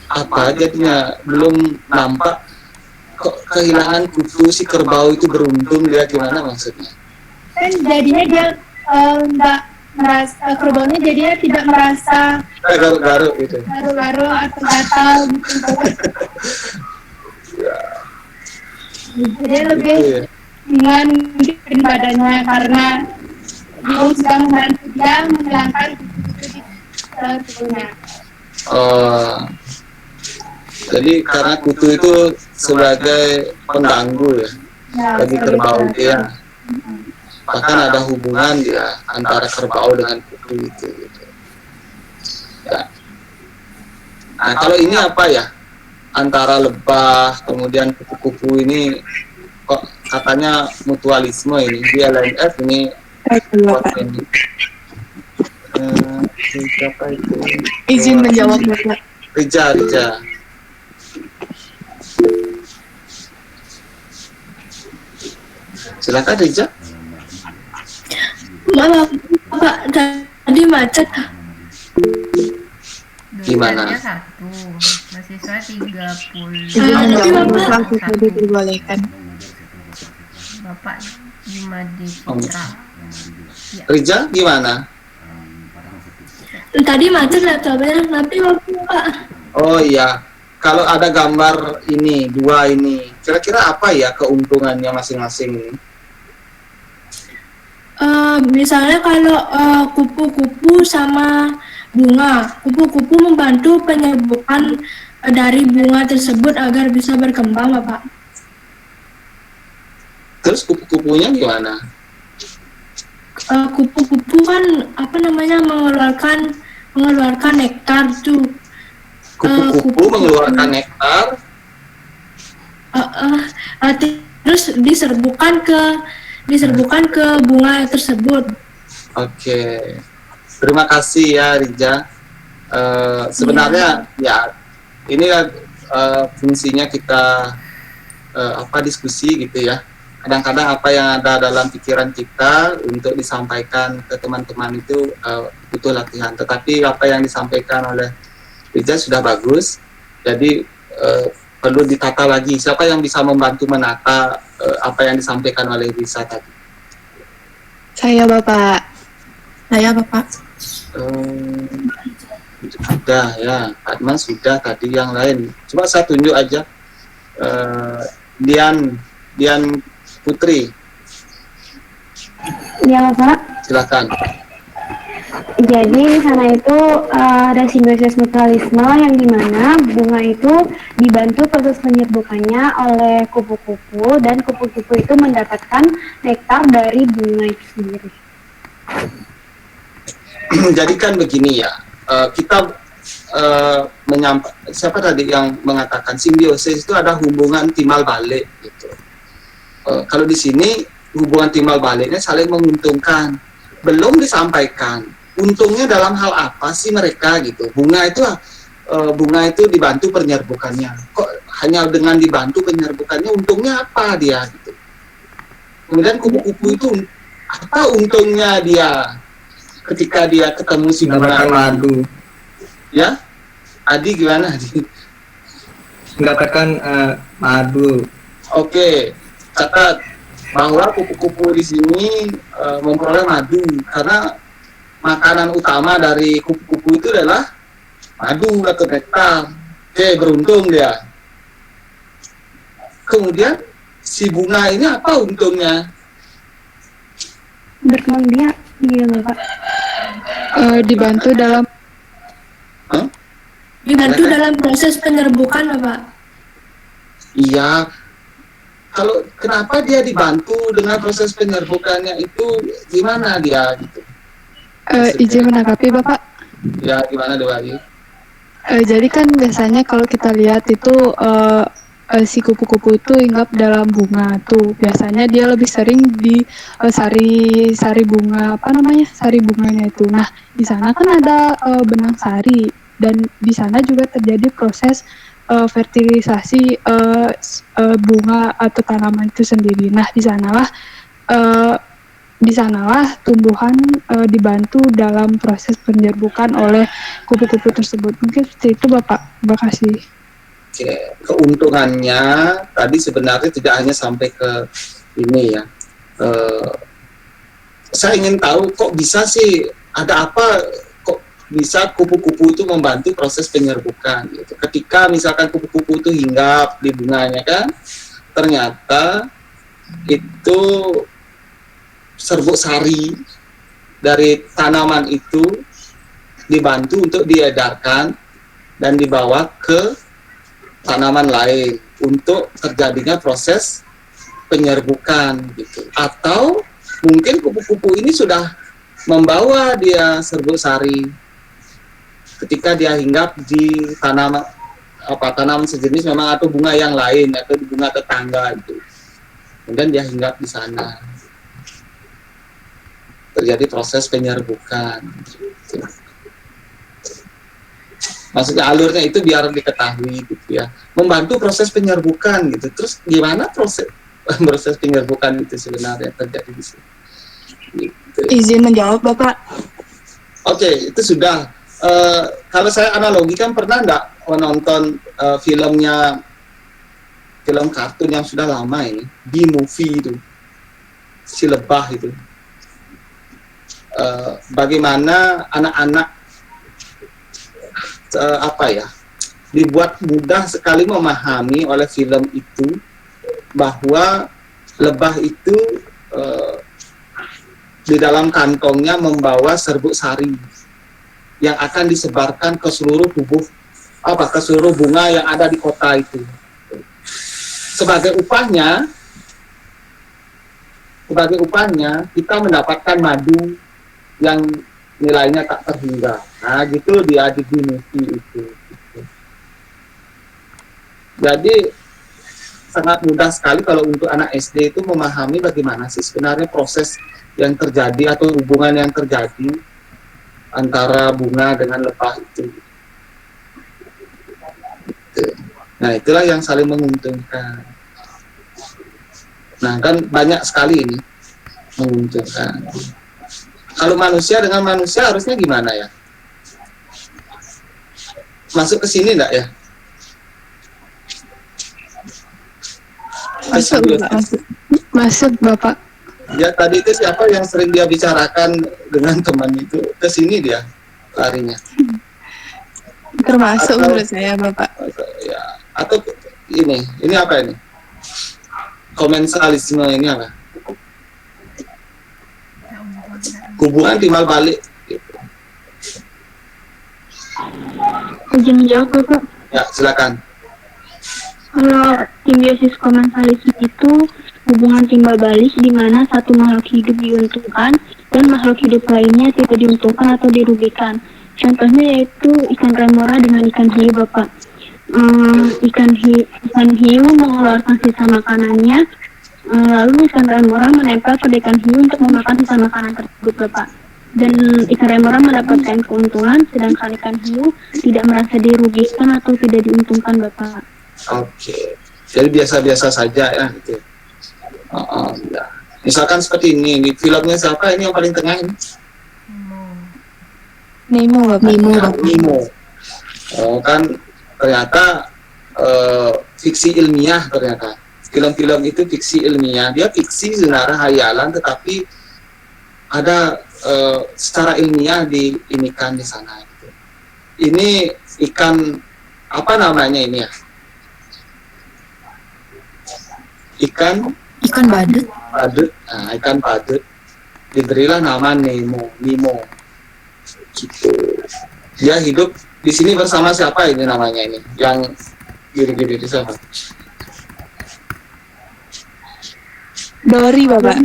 Speaker 1: Apa jadinya belum nampak kok kehilangan kutu si kerbau itu beruntung, dia gimana maksudnya?
Speaker 2: Kan jadinya dia nggak merasa, kerbaunya jadinya tidak merasa
Speaker 1: Garuk-garuk gitu.
Speaker 2: garu-garu atau gatal gitu. Jadi lebih
Speaker 1: Gitu ya.
Speaker 2: ringan di badannya karena burung sedang membantu dia menghilangkan kutu-kutu di tubuhnya.
Speaker 1: Oh, jadi karena kutu itu sebagai pengganggu ya bagi kerbau dia. Bahkan ada hubungan dia antara kerbau dengan kutu itu. Gitu. Ya. Nah kalau ini apa ya? Antara lebah kemudian kupu-kupu ini kok katanya mutualisme ini, dia LNF ini. Ini. Siapa itu?
Speaker 9: Izin menjawab, Bapak.
Speaker 1: Rija. Silakan Rija.
Speaker 2: Maaf, Pak, tadi macet.
Speaker 1: Gimana?
Speaker 8: Dosennya 1, mahasiswa 30.
Speaker 9: Izin menjawab, Bapak.
Speaker 8: Satu.
Speaker 9: Bisa diperbolehkan.
Speaker 8: Bapak Jumadi Citra. Ya.
Speaker 1: Rija gimana?
Speaker 2: Tadi macet laptopnya, tapi Pak.
Speaker 1: Oh iya, kalau ada gambar ini, dua ini, kira-kira apa ya keuntungannya masing-masing ini?
Speaker 2: Misalnya kalau kupu-kupu sama bunga, kupu-kupu membantu penyembuhan dari bunga tersebut agar bisa berkembang, Bapak.
Speaker 1: Terus kupu-kupunya gimana?
Speaker 2: Kupu-kupu kan mengeluarkan nektar tuh.
Speaker 1: Kupu-kupu mengeluarkan nektar.
Speaker 2: Terus diserbukan ke bunga tersebut.
Speaker 1: Oke, terima kasih ya Rija. Sebenarnya ya ini fungsinya kita diskusi gitu ya. Kadang-kadang apa yang ada dalam pikiran kita untuk disampaikan ke teman-teman itu butuh latihan. Tetapi apa yang disampaikan oleh Rija sudah bagus. Jadi perlu ditata lagi. Siapa yang bisa membantu menata apa yang disampaikan oleh Risa tadi?
Speaker 9: Saya, Bapak.
Speaker 1: Sudah ya, Fatma sudah tadi, yang lain. Coba saya tunjuk aja. Dian Putri.
Speaker 5: Ya Pak.
Speaker 1: Silakan.
Speaker 5: Jadi di sana itu ada simbiosis mutualisme yang dimana bunga itu dibantu proses penyerbukannya oleh kupu-kupu dan kupu-kupu itu mendapatkan nektar dari bunga itu sendiri.
Speaker 1: Jadi kan begini ya, kita siapa tadi yang mengatakan simbiosis itu ada hubungan timbal balik gitu. Kalau di sini hubungan timbal baliknya saling menguntungkan, belum disampaikan. Untungnya dalam hal apa sih mereka gitu? Bunga itu dibantu penyerbukannya. Kok hanya dengan dibantu penyerbukannya, untungnya apa dia gitu? Kemudian kupu-kupu itu apa untungnya dia ketika dia ketemu si bunga
Speaker 3: madu?
Speaker 1: Ya, Adi gimana Adi?
Speaker 3: Mendapatkan madu.
Speaker 1: Oke, catat bahwa kupu-kupu di sini memperoleh madu karena makanan utama dari kupu-kupu itu adalah madu atau nektar. Oke, beruntung dia. Kemudian si bunga ini apa untungnya?
Speaker 5: Berkembang dia, iya Bapak.
Speaker 2: Dibantu dalam dalam proses penyerbukan, Bapak.
Speaker 1: Iya. Kalau kenapa dia dibantu dengan proses penyerbukannya itu gimana dia gitu?
Speaker 2: Izin menanggapi Bapak.
Speaker 1: Ya gimana Dewa Ayu?
Speaker 2: Jadi kan biasanya kalau kita lihat itu si kupu-kupu itu hinggap dalam bunga tuh. Biasanya dia lebih sering di sari bunga, sari bunganya itu. Nah, di sana kan ada benang sari dan di sana juga terjadi proses fertilisasi bunga atau tanaman itu sendiri. Nah, di sanalah tumbuhan dibantu dalam proses penyerbukan oleh kupu-kupu tersebut. Mungkin seperti itu Bapak. Terima kasih.
Speaker 1: Oke, keuntungannya tadi sebenarnya tidak hanya sampai ke ini ya. Saya ingin tahu kok bisa sih ada apa kok bisa kupu-kupu itu membantu proses penyerbukan gitu. Ketika misalkan kupu-kupu itu hinggap di bunganya kan, ternyata itu serbuk sari dari tanaman itu dibantu untuk diedarkan dan dibawa ke tanaman lain untuk terjadinya proses penyerbukan gitu. Atau mungkin kupu-kupu ini sudah membawa dia serbuk sari ketika dia hinggap di tanaman sejenis memang atau bunga yang lain atau di bunga tetangga itu. Kemudian dia hinggap di sana. Terjadi proses penyerbukan. Maksudnya alurnya itu biar diketahui gitu ya. Membantu proses penyerbukan gitu. Terus gimana proses penyerbukan itu sebenarnya terjadi di sini? Gitu.
Speaker 9: Izin menjawab Bapak.
Speaker 1: Oke, itu sudah. Kalau saya analogikan pernah nggak menonton film kartun yang sudah lama ini, B-movie itu, si lebah itu. Bagaimana anak-anak dibuat mudah sekali memahami oleh film itu bahwa lebah itu di dalam kantongnya membawa serbuk sari yang akan disebarkan ke seluruh ke seluruh bunga yang ada di kota itu. Sebagai upahnya kita mendapatkan madu yang nilainya tak terhingga. Nah, gitu dia di movie itu. Gitu. Jadi sangat mudah sekali kalau untuk anak SD itu memahami bagaimana sih sebenarnya proses yang terjadi atau hubungan yang terjadi antara bunga dengan lebah itu. Gitu. Nah, itulah yang saling menguntungkan. Nah, kan banyak sekali ini menguntungkan. Kalau manusia dengan manusia harusnya gimana ya? Masuk ke sini enggak ya?
Speaker 2: Masuk Bapak.
Speaker 1: Ya tadi itu siapa yang sering dia bicarakan dengan teman itu? Ke sini dia larinya.
Speaker 9: Termasuk menurut saya Bapak.
Speaker 1: Ya, atau ini apa ini? Komensalisme ini apa? Hubungan timbal balik gitu.
Speaker 5: izin menjawab Bapak.
Speaker 1: Ya, silakan.
Speaker 5: Kalau simbiosis komensalisme itu hubungan timbal balik di mana satu makhluk hidup diuntungkan dan makhluk hidup lainnya tidak diuntungkan atau dirugikan. Contohnya yaitu ikan remora dengan ikan hiu, Bapak. Ikan hiu mengeluarkan sisa makanannya, lalu ikan remora menempel pada ikan hiu untuk memakan sisa makanan tersebut, Bapak. Dan ikan remora mendapatkan keuntungan, sedangkan ikan hiu tidak merasa dirugikan atau tidak diuntungkan, Bapak.
Speaker 1: Oke, jadi biasa-biasa saja ya gitu. Ya. Misalkan seperti ini, di filmnya siapa ini yang paling tengah ini?
Speaker 9: Nemo, Bapak.
Speaker 1: Nemo. Oh, kan ternyata fiksi ilmiah ternyata. Film-film itu fiksi ilmiah, dia fiksi sebenarnya hayalan, tetapi ada secara ilmiah diinikan di sana. Gitu. Ini ikan apa namanya ini ya? Ikan badut. Nah, ikan badut diberilah nama Nemo. Gitu. Dia hidup di sini bersama siapa ini namanya ini? Yang gini-gini siapa?
Speaker 9: Dory, Bapak.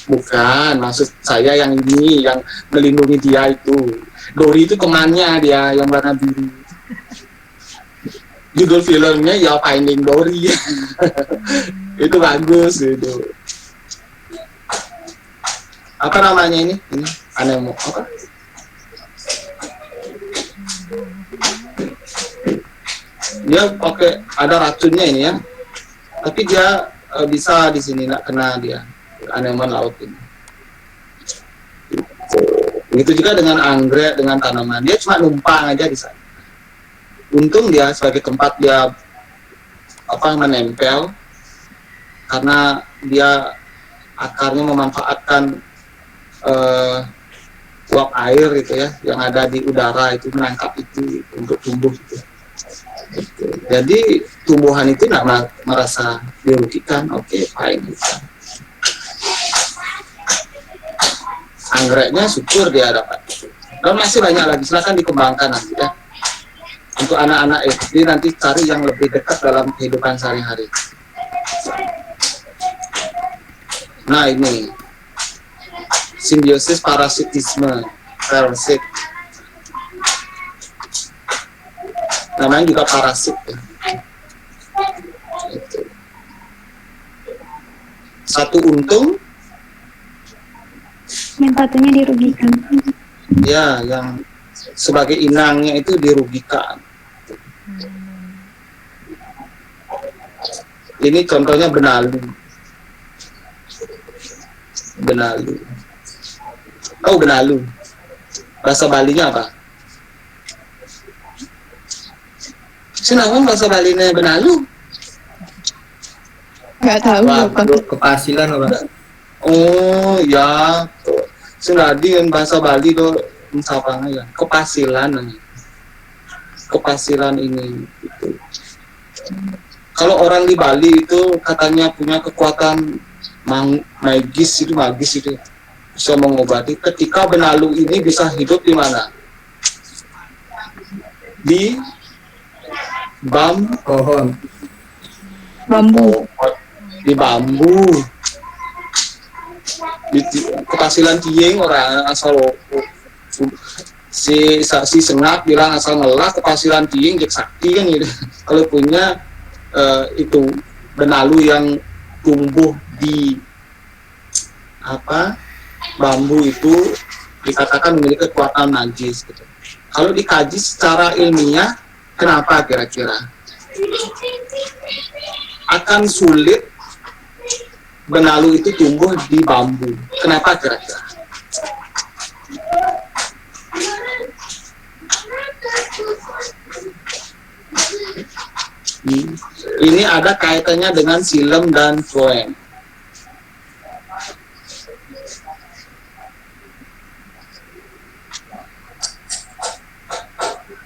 Speaker 1: Bukan, maksud saya yang ini, yang melindungi dia itu. Dory itu temannya dia yang warna biru. Judul filmnya ya Finding Dory. Itu bagus itu. Apa namanya ini? Ini Nemo apa? Dia pakai ada racunnya ini ya. Tapi dia bisa di sini nggak kena dia anemonen laut ini. Begitu juga dengan anggrek, dengan tanaman. Dia cuma numpang aja di sana. Untung dia sebagai tempat dia menempel karena dia akarnya memanfaatkan uap air gitu ya yang ada di udara itu menangkap itu untuk tumbuh gitu. Jadi tumbuhan itu tidak merasa dirugikan. Oke, fine. Anggreknya syukur dia dapat. Dan masih banyak lagi, silakan dikembangkan nanti ya. Untuk anak-anak SD nanti cari yang lebih dekat dalam kehidupan sehari-hari. Nah ini simbiosis parasitisme, parasit. Namanya juga parasit. Ya. Satu untung,
Speaker 5: yang satunya dirugikan.
Speaker 1: Ya, yang sebagai inangnya itu dirugikan. Ini contohnya benalu. Oh, benalu. Bahasa Balinya apa? Senang bahasa Balinya benalu.
Speaker 9: Nggak tahu, Bapak.
Speaker 3: Kepasilan, Bapak.
Speaker 1: Oh, ya. Senadi yang bahasa Bali do misalnya ya. Kepasilan ini gitu. Kalau orang di Bali itu katanya punya kekuatan magis itu bisa mengobati. Ketika benalu ini bisa hidup di mana? Di
Speaker 3: Pohon.
Speaker 9: Bambu.
Speaker 1: Di bambu. Di kepasilan tieng orang asal si Sengak bilang asal ngelah kepasilan tieng jek sakti kan gitu. Kalau punya itu benalu yang tumbuh di bambu itu dikatakan memiliki kekuatan magis gitu. Kalau dikaji secara ilmiah, kenapa kira-kira akan sulit benalu itu tumbuh di bambu? Kenapa kira-kira? Ini ada kaitannya dengan silem dan floem.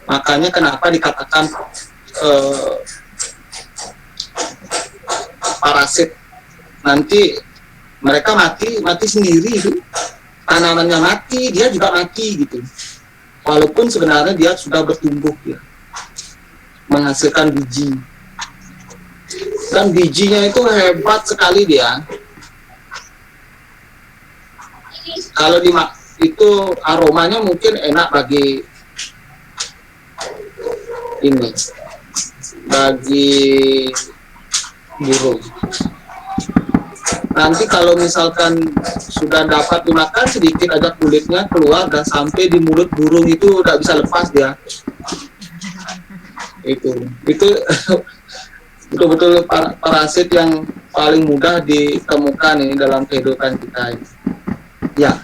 Speaker 1: Makanya kenapa dikatakan parasit. Nanti mereka mati sendiri itu. Tanamannya mati, dia juga mati gitu. Walaupun sebenarnya dia sudah bertumbuh ya. menghasilkan biji. Dan bijinya itu hebat sekali dia. Kalau itu aromanya mungkin enak bagi ini, bagi burung. Nanti kalau misalkan sudah dapat dimakan, sedikit aja kulitnya keluar dan sampai di mulut burung itu udah bisa lepas dia. Itu betul-betul parasit yang paling mudah ditemukan ini dalam kehidupan kita ini. Ya,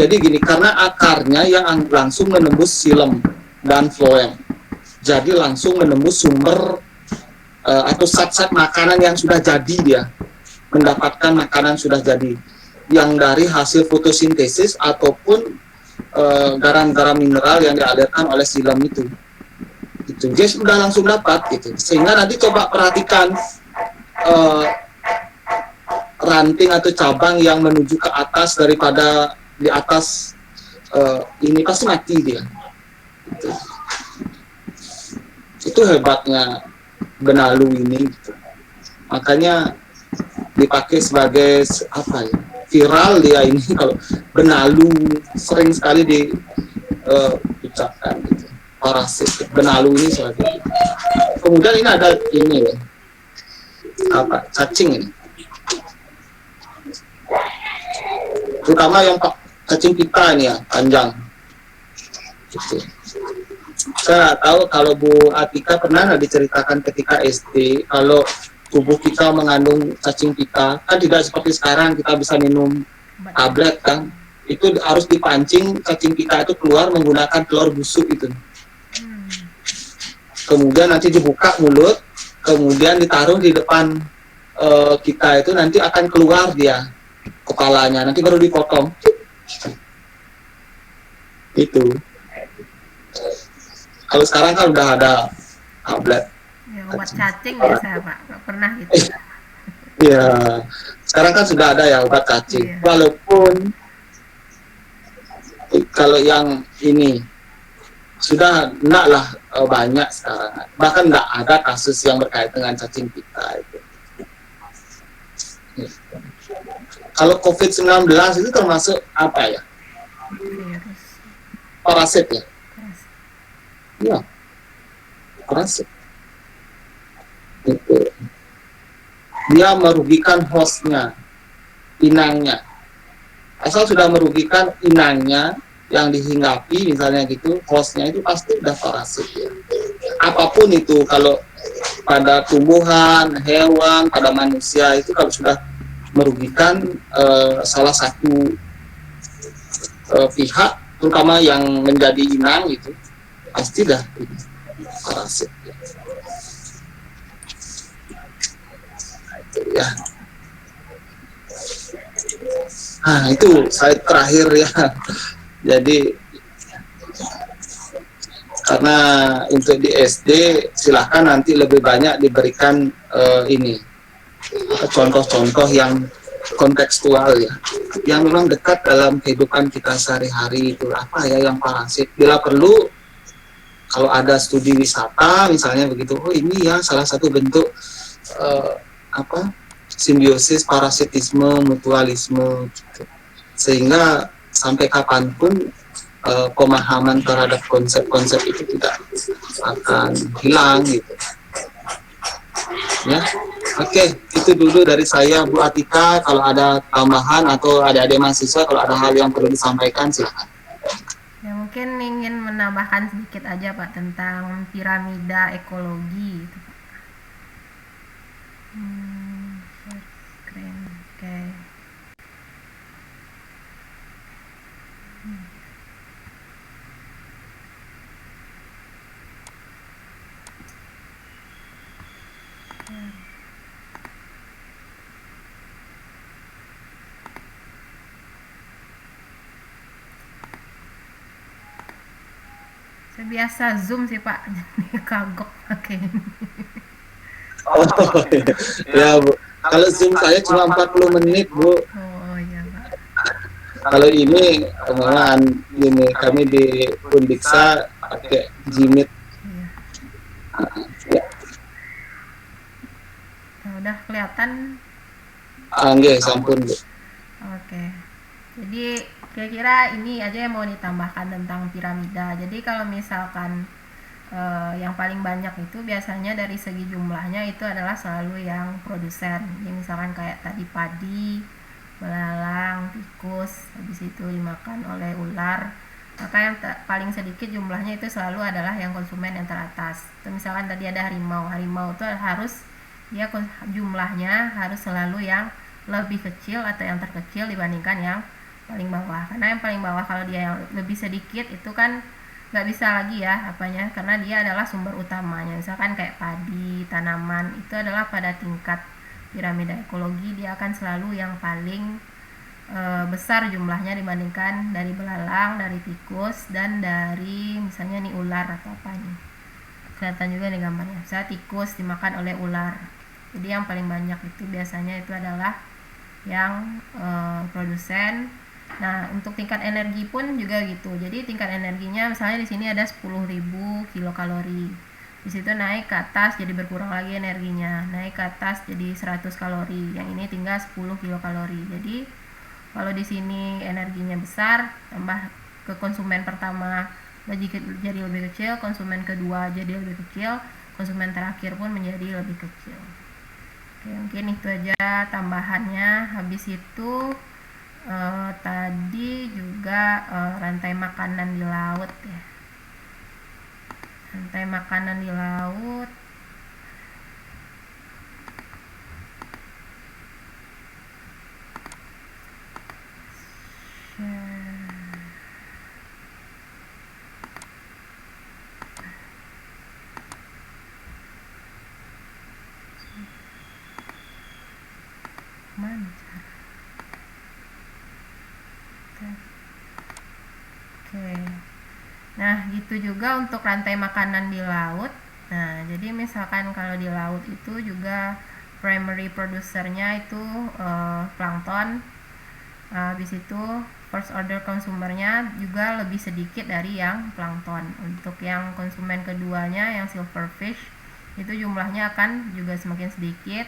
Speaker 1: jadi gini, karena akarnya yang langsung menembus silem dan floem, jadi langsung menembus sumber atau zat-zat makanan yang sudah jadi dia. Mendapatkan makanan sudah jadi yang dari hasil fotosintesis ataupun garam-garam mineral yang dialirkan oleh silem itu dia sudah langsung dapat gitu. Sehingga nanti coba perhatikan ranting atau cabang yang menuju ke atas daripada di atas ini pasti mati dia gitu. Itu hebatnya benalu ini gitu. Makanya dipakai sebagai apa ya, viral dia ini. Kalau benalu sering sekali diucapkan gitu, parasit benalu ini sebagai. Kemudian ini ada ini ya, apa, cacing ini, terutama yang cacing pita ini ya, panjang gitu. Saya tahu kalau Bu Atika pernah diceritakan ketika SD kalau tubuh kita mengandung cacing pita, kan tidak seperti sekarang kita bisa minum tablet kan, itu harus dipancing cacing pita itu keluar menggunakan telur busuk itu. Kemudian nanti dibuka mulut, kemudian ditaruh di depan kita itu, nanti akan keluar dia kepalanya, nanti baru dipotong. Itu. Kalau sekarang kan udah ada tablet.
Speaker 8: Ya, obat cacing ya saya Pak, nggak pernah gitu.
Speaker 1: Ya, sekarang kan sudah ada ya obat cacing.
Speaker 8: Iya.
Speaker 1: Walaupun kalau yang ini sudah enggak lah banyak sekarang. Bahkan enggak ada kasus yang berkait dengan cacing pita itu. Kalau COVID-19 itu termasuk apa ya?
Speaker 8: Virus.
Speaker 1: Parasit ya? Iya, parasit. Itu. Dia merugikan hostnya, inangnya. Asal sudah merugikan inangnya yang dihinggapi misalnya gitu, hostnya itu pasti udah parasit ya. Apapun itu, kalau pada tumbuhan, hewan, pada manusia itu kalau sudah merugikan salah satu pihak, terutama yang menjadi inang itu, pasti dah parasit ya. Ya. Nah, itu slide terakhir ya. Jadi karena untuk di SD silahkan nanti lebih banyak diberikan ini contoh-contoh yang kontekstual ya, yang memang dekat dalam kehidupan kita sehari-hari. Itu apa ya yang parasit. Bila perlu kalau ada studi wisata misalnya begitu, oh ini ya salah satu bentuk simbiosis, parasitisme, mutualisme gitu. Sehingga sampai kapanpun pemahaman terhadap konsep-konsep itu tidak akan hilang gitu ya. Oke, itu dulu dari saya Bu Atika. Kalau ada tambahan atau adik-adik mahasiswa kalau ada hal yang perlu disampaikan silakan.
Speaker 8: Ya mungkin ingin menambahkan sedikit aja Pak tentang piramida ekologi itu Pak. Share screen. Oke. Saya biasa zoom sih Pak, jadi kagok pakai ini.
Speaker 1: Oh ya Bu, kalau Zoom saya cuma 40 menit Bu.
Speaker 8: Oh iya Pak.
Speaker 1: Kalau ini kemarin ini kami di Undiksa pakai Jimit.
Speaker 8: Iya.
Speaker 1: Ya.
Speaker 8: Udah kelihatan?
Speaker 1: Nggih, sampun Bu.
Speaker 8: Oke. Jadi kira-kira ini aja yang mau ditambahkan tentang piramida. Jadi kalau misalkan yang paling banyak itu biasanya dari segi jumlahnya itu adalah selalu yang produsen. Jadi misalkan kayak tadi padi, belalang, tikus, habis itu dimakan oleh ular. Maka yang paling sedikit jumlahnya itu selalu adalah yang konsumen yang teratas. Itu misalkan tadi ada harimau. Harimau itu harus dia jumlahnya harus selalu yang lebih kecil atau yang terkecil dibandingkan yang paling bawah. Karena yang paling bawah kalau dia yang lebih sedikit itu kan nggak bisa lagi ya apanya, karena dia adalah sumber utamanya. Misalkan kayak padi, tanaman, itu adalah pada tingkat piramida ekologi dia akan selalu yang paling besar jumlahnya dibandingkan dari belalang, dari tikus, dan dari misalnya nih ular atau apa nih. Kelihatan juga nih gambarnya. Misalnya tikus dimakan oleh ular. Jadi yang paling banyak itu biasanya itu adalah yang produsen. Nah, untuk tingkat energi pun juga gitu. Jadi tingkat energinya misalnya di sini ada 10.000 kilokalori. Di situ naik ke atas jadi berkurang lagi energinya. Naik ke atas jadi 100 kalori. Yang ini tinggal 10 kilokalori. Jadi kalau di sini energinya besar, tambah ke konsumen pertama jadi lebih kecil, konsumen kedua jadi lebih kecil, konsumen terakhir pun menjadi lebih kecil. Oke, mungkin itu aja tambahannya. Habis itu tadi juga rantai makanan di laut ya. Rantai makanan di laut. Oke. Nah, gitu juga untuk rantai makanan di laut. Nah, jadi misalkan kalau di laut itu juga primary producernya itu plankton. Habis itu first order consumernya juga lebih sedikit dari yang plankton. Untuk yang konsumen keduanya yang silverfish itu jumlahnya akan juga semakin sedikit.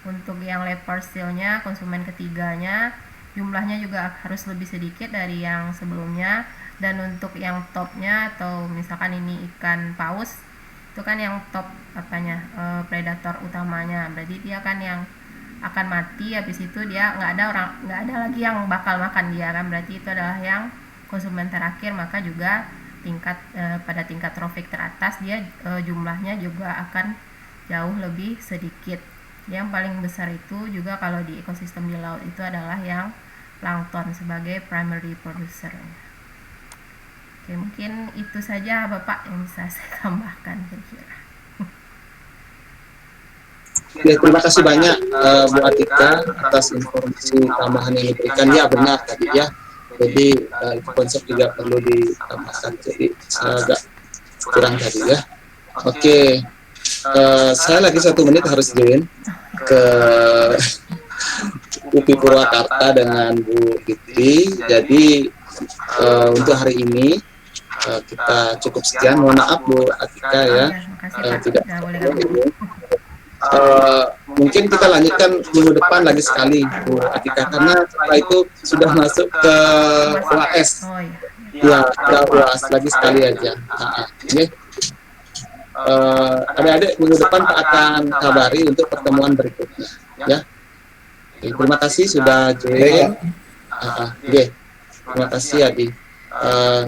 Speaker 8: Untuk yang leopard sealnya konsumen ketiganya jumlahnya juga harus lebih sedikit dari yang sebelumnya. Dan untuk yang topnya atau misalkan ini ikan paus itu kan yang top predator utamanya, berarti dia kan yang akan mati. Habis itu dia nggak ada lagi yang bakal makan dia kan, berarti itu adalah yang konsumen terakhir. Maka juga pada tingkat trofik teratas dia jumlahnya juga akan jauh lebih sedikit. Yang paling besar itu juga kalau di ekosistem di laut itu adalah yang plankton sebagai primary producer. Oke, mungkin itu saja Bapak yang bisa saya tambahkan kira-kira.
Speaker 1: Ya, terima kasih banyak Bu Atika atas informasi tambahan yang diberikan. Ya benar tadi ya. Jadi konsep juga perlu ditambahkan. Jadi saya agak kurang tadi ya. Oke, saya lagi 1 menit harus join ke UPI Purwakarta dengan Bu Fitri. Jadi untuk hari ini kita cukup sekian. Mohon maaf Bu Atika ya, tidak mungkin kita lanjutkan minggu depan lagi sekali Bu Atika, karena setelah itu sudah masuk ke UAS. Ya, kita UAS lagi sekali aja. Oke. Adik-adik minggu depan Pak akan kabari untuk pertemuan berikutnya ya. Oke, terima kasih sudah join. Terima kasih Adi.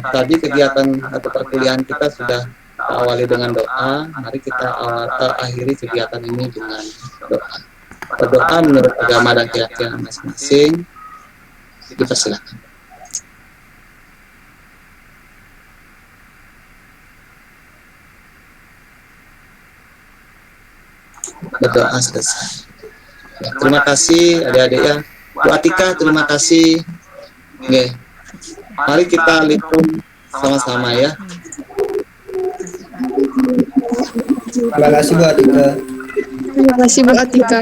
Speaker 1: Tadi kegiatan atau perkuliahan kita sudah awali dengan doa. Mari kita akhiri kegiatan ini dengan doa. Berdoa menurut agama dan keyakinan masing-masing. Dipersilakan. Berdoa selesai. Ya, terima kasih adik-adik ya. Bu Atika, terima kasih. Oke. Mari kita lihat sama-sama ya.
Speaker 3: Terima kasih Bu Atika.
Speaker 9: Terima kasih Bu Atika.